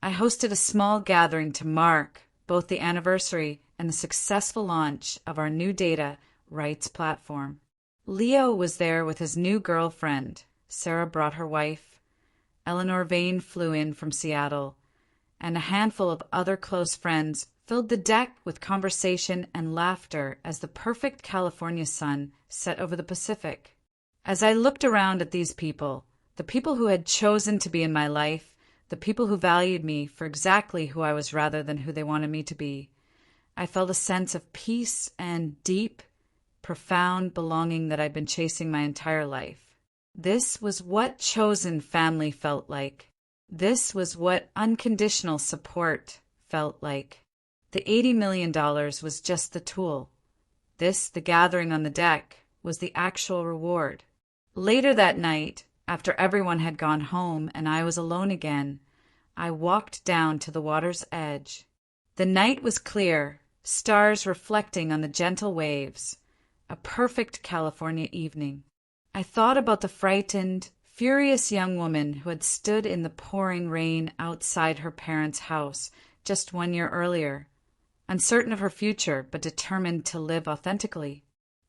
I hosted a small gathering to mark both the anniversary and the successful launch of our new data rights platform. Leo was there with his new girlfriend. Sarah brought her wife. Eleanor Vane flew in from Seattle, and a handful of other close friends filled the deck with conversation and laughter as the perfect California sun set over the Pacific. As I looked around at these people, the people who had chosen to be in my life, the people who valued me for exactly who I was rather than who they wanted me to be. I felt a sense of peace and deep, profound belonging that I'd been chasing my entire life. This was what chosen family felt like. This was what unconditional support felt like. The $80 million was just the tool. This, the gathering on the deck, was the actual reward. Later that night, after everyone had gone home and I was alone again, I walked down to the water's edge. The night was clear, stars reflecting on the gentle waves, a perfect California evening. I thought about the frightened, furious young woman who had stood in the pouring rain outside her parents' house just 1 year earlier, uncertain of her future but determined to live authentically.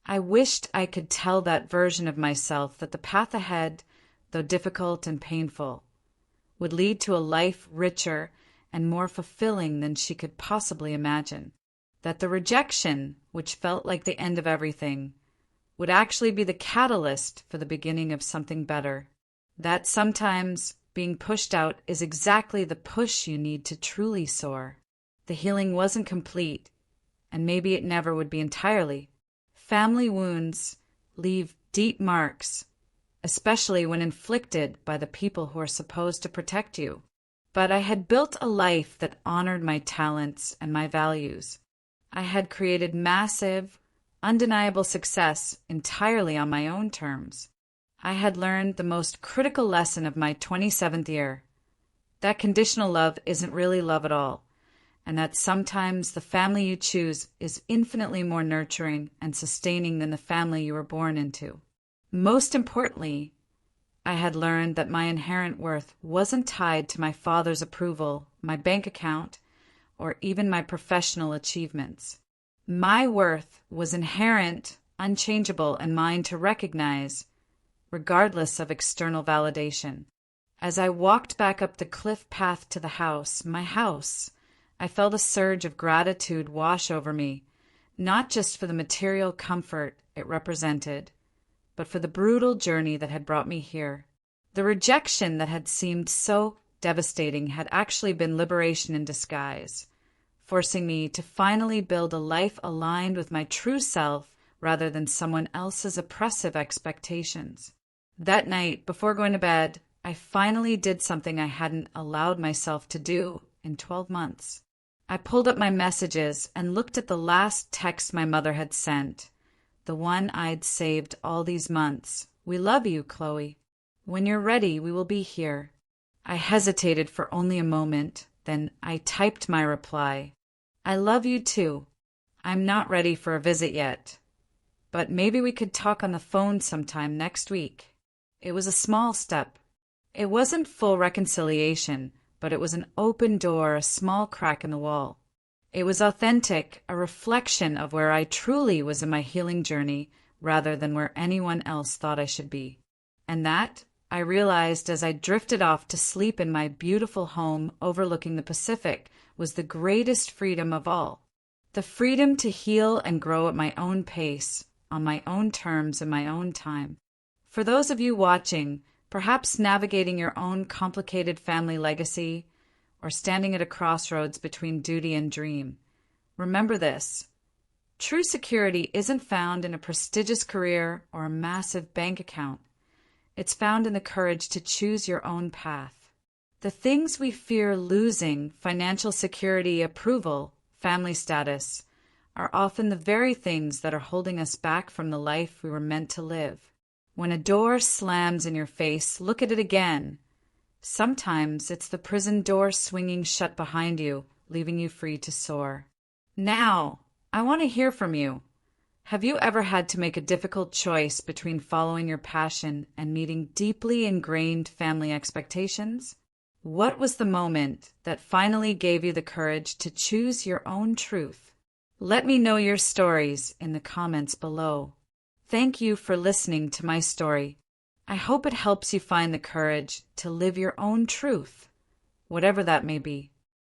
I wished I could tell that version of myself that the path ahead, though difficult and painful, would lead to a life richer and more fulfilling than she could possibly imagine. That the rejection, which felt like the end of everything, would actually be the catalyst for the beginning of something better. That sometimes being pushed out is exactly the push you need to truly soar. The healing wasn't complete, and maybe it never would be entirely. Family wounds leave deep marks, especially when inflicted by the people who are supposed to protect you. But I had built a life that honored my talents and my values. I had created massive, undeniable success entirely on my own terms. I had learned the most critical lesson of my 27th year, that conditional love isn't really love at all, and that sometimes the family you choose is infinitely more nurturing and sustaining than the family you were born into. Most importantly, I had learned that my inherent worth wasn't tied to my father's approval, my bank account, or even my professional achievements. My worth was inherent, unchangeable, and mine to recognize, regardless of external validation. As I walked back up the cliff path to the house, my house, I felt a surge of gratitude wash over me, not just for the material comfort it represented, but for the brutal journey that had brought me here. The rejection that had seemed so devastating had actually been liberation in disguise, forcing me to finally build a life aligned with my true self rather than someone else's oppressive expectations. That night, before going to bed, I finally did something I hadn't allowed myself to do in 12 months. I pulled up my messages and looked at the last text my mother had sent, the one I'd saved all these months. "We love you, Chloe. When you're ready, we will be here." I hesitated for only a moment, then I typed my reply. "I love you too. I'm not ready for a visit yet, but maybe we could talk on the phone sometime next week." It was a small step. It wasn't full reconciliation, but it was an open door, a small crack in the wall. It was authentic, a reflection of where I truly was in my healing journey rather than where anyone else thought I should be. And that, I realized as I drifted off to sleep in my beautiful home overlooking the Pacific, was the greatest freedom of all. The freedom to heal and grow at my own pace, on my own terms, in my own time. For those of you watching, perhaps navigating your own complicated family legacy, or standing at a crossroads between duty and dream, remember this. True security isn't found in a prestigious career or a massive bank account. It's found in the courage to choose your own path. The things we fear losing, financial security, approval, family status, are often the very things that are holding us back from the life we were meant to live. When a door slams in your face, look at it again. Sometimes it's the prison door swinging shut behind you, leaving you free to soar. Now, I want to hear from you. Have you ever had to make a difficult choice between following your passion and meeting deeply ingrained family expectations? What was the moment that finally gave you the courage to choose your own truth? Let me know your stories in the comments below. Thank you for listening to my story. I hope it helps you find the courage to live your own truth, whatever that may be.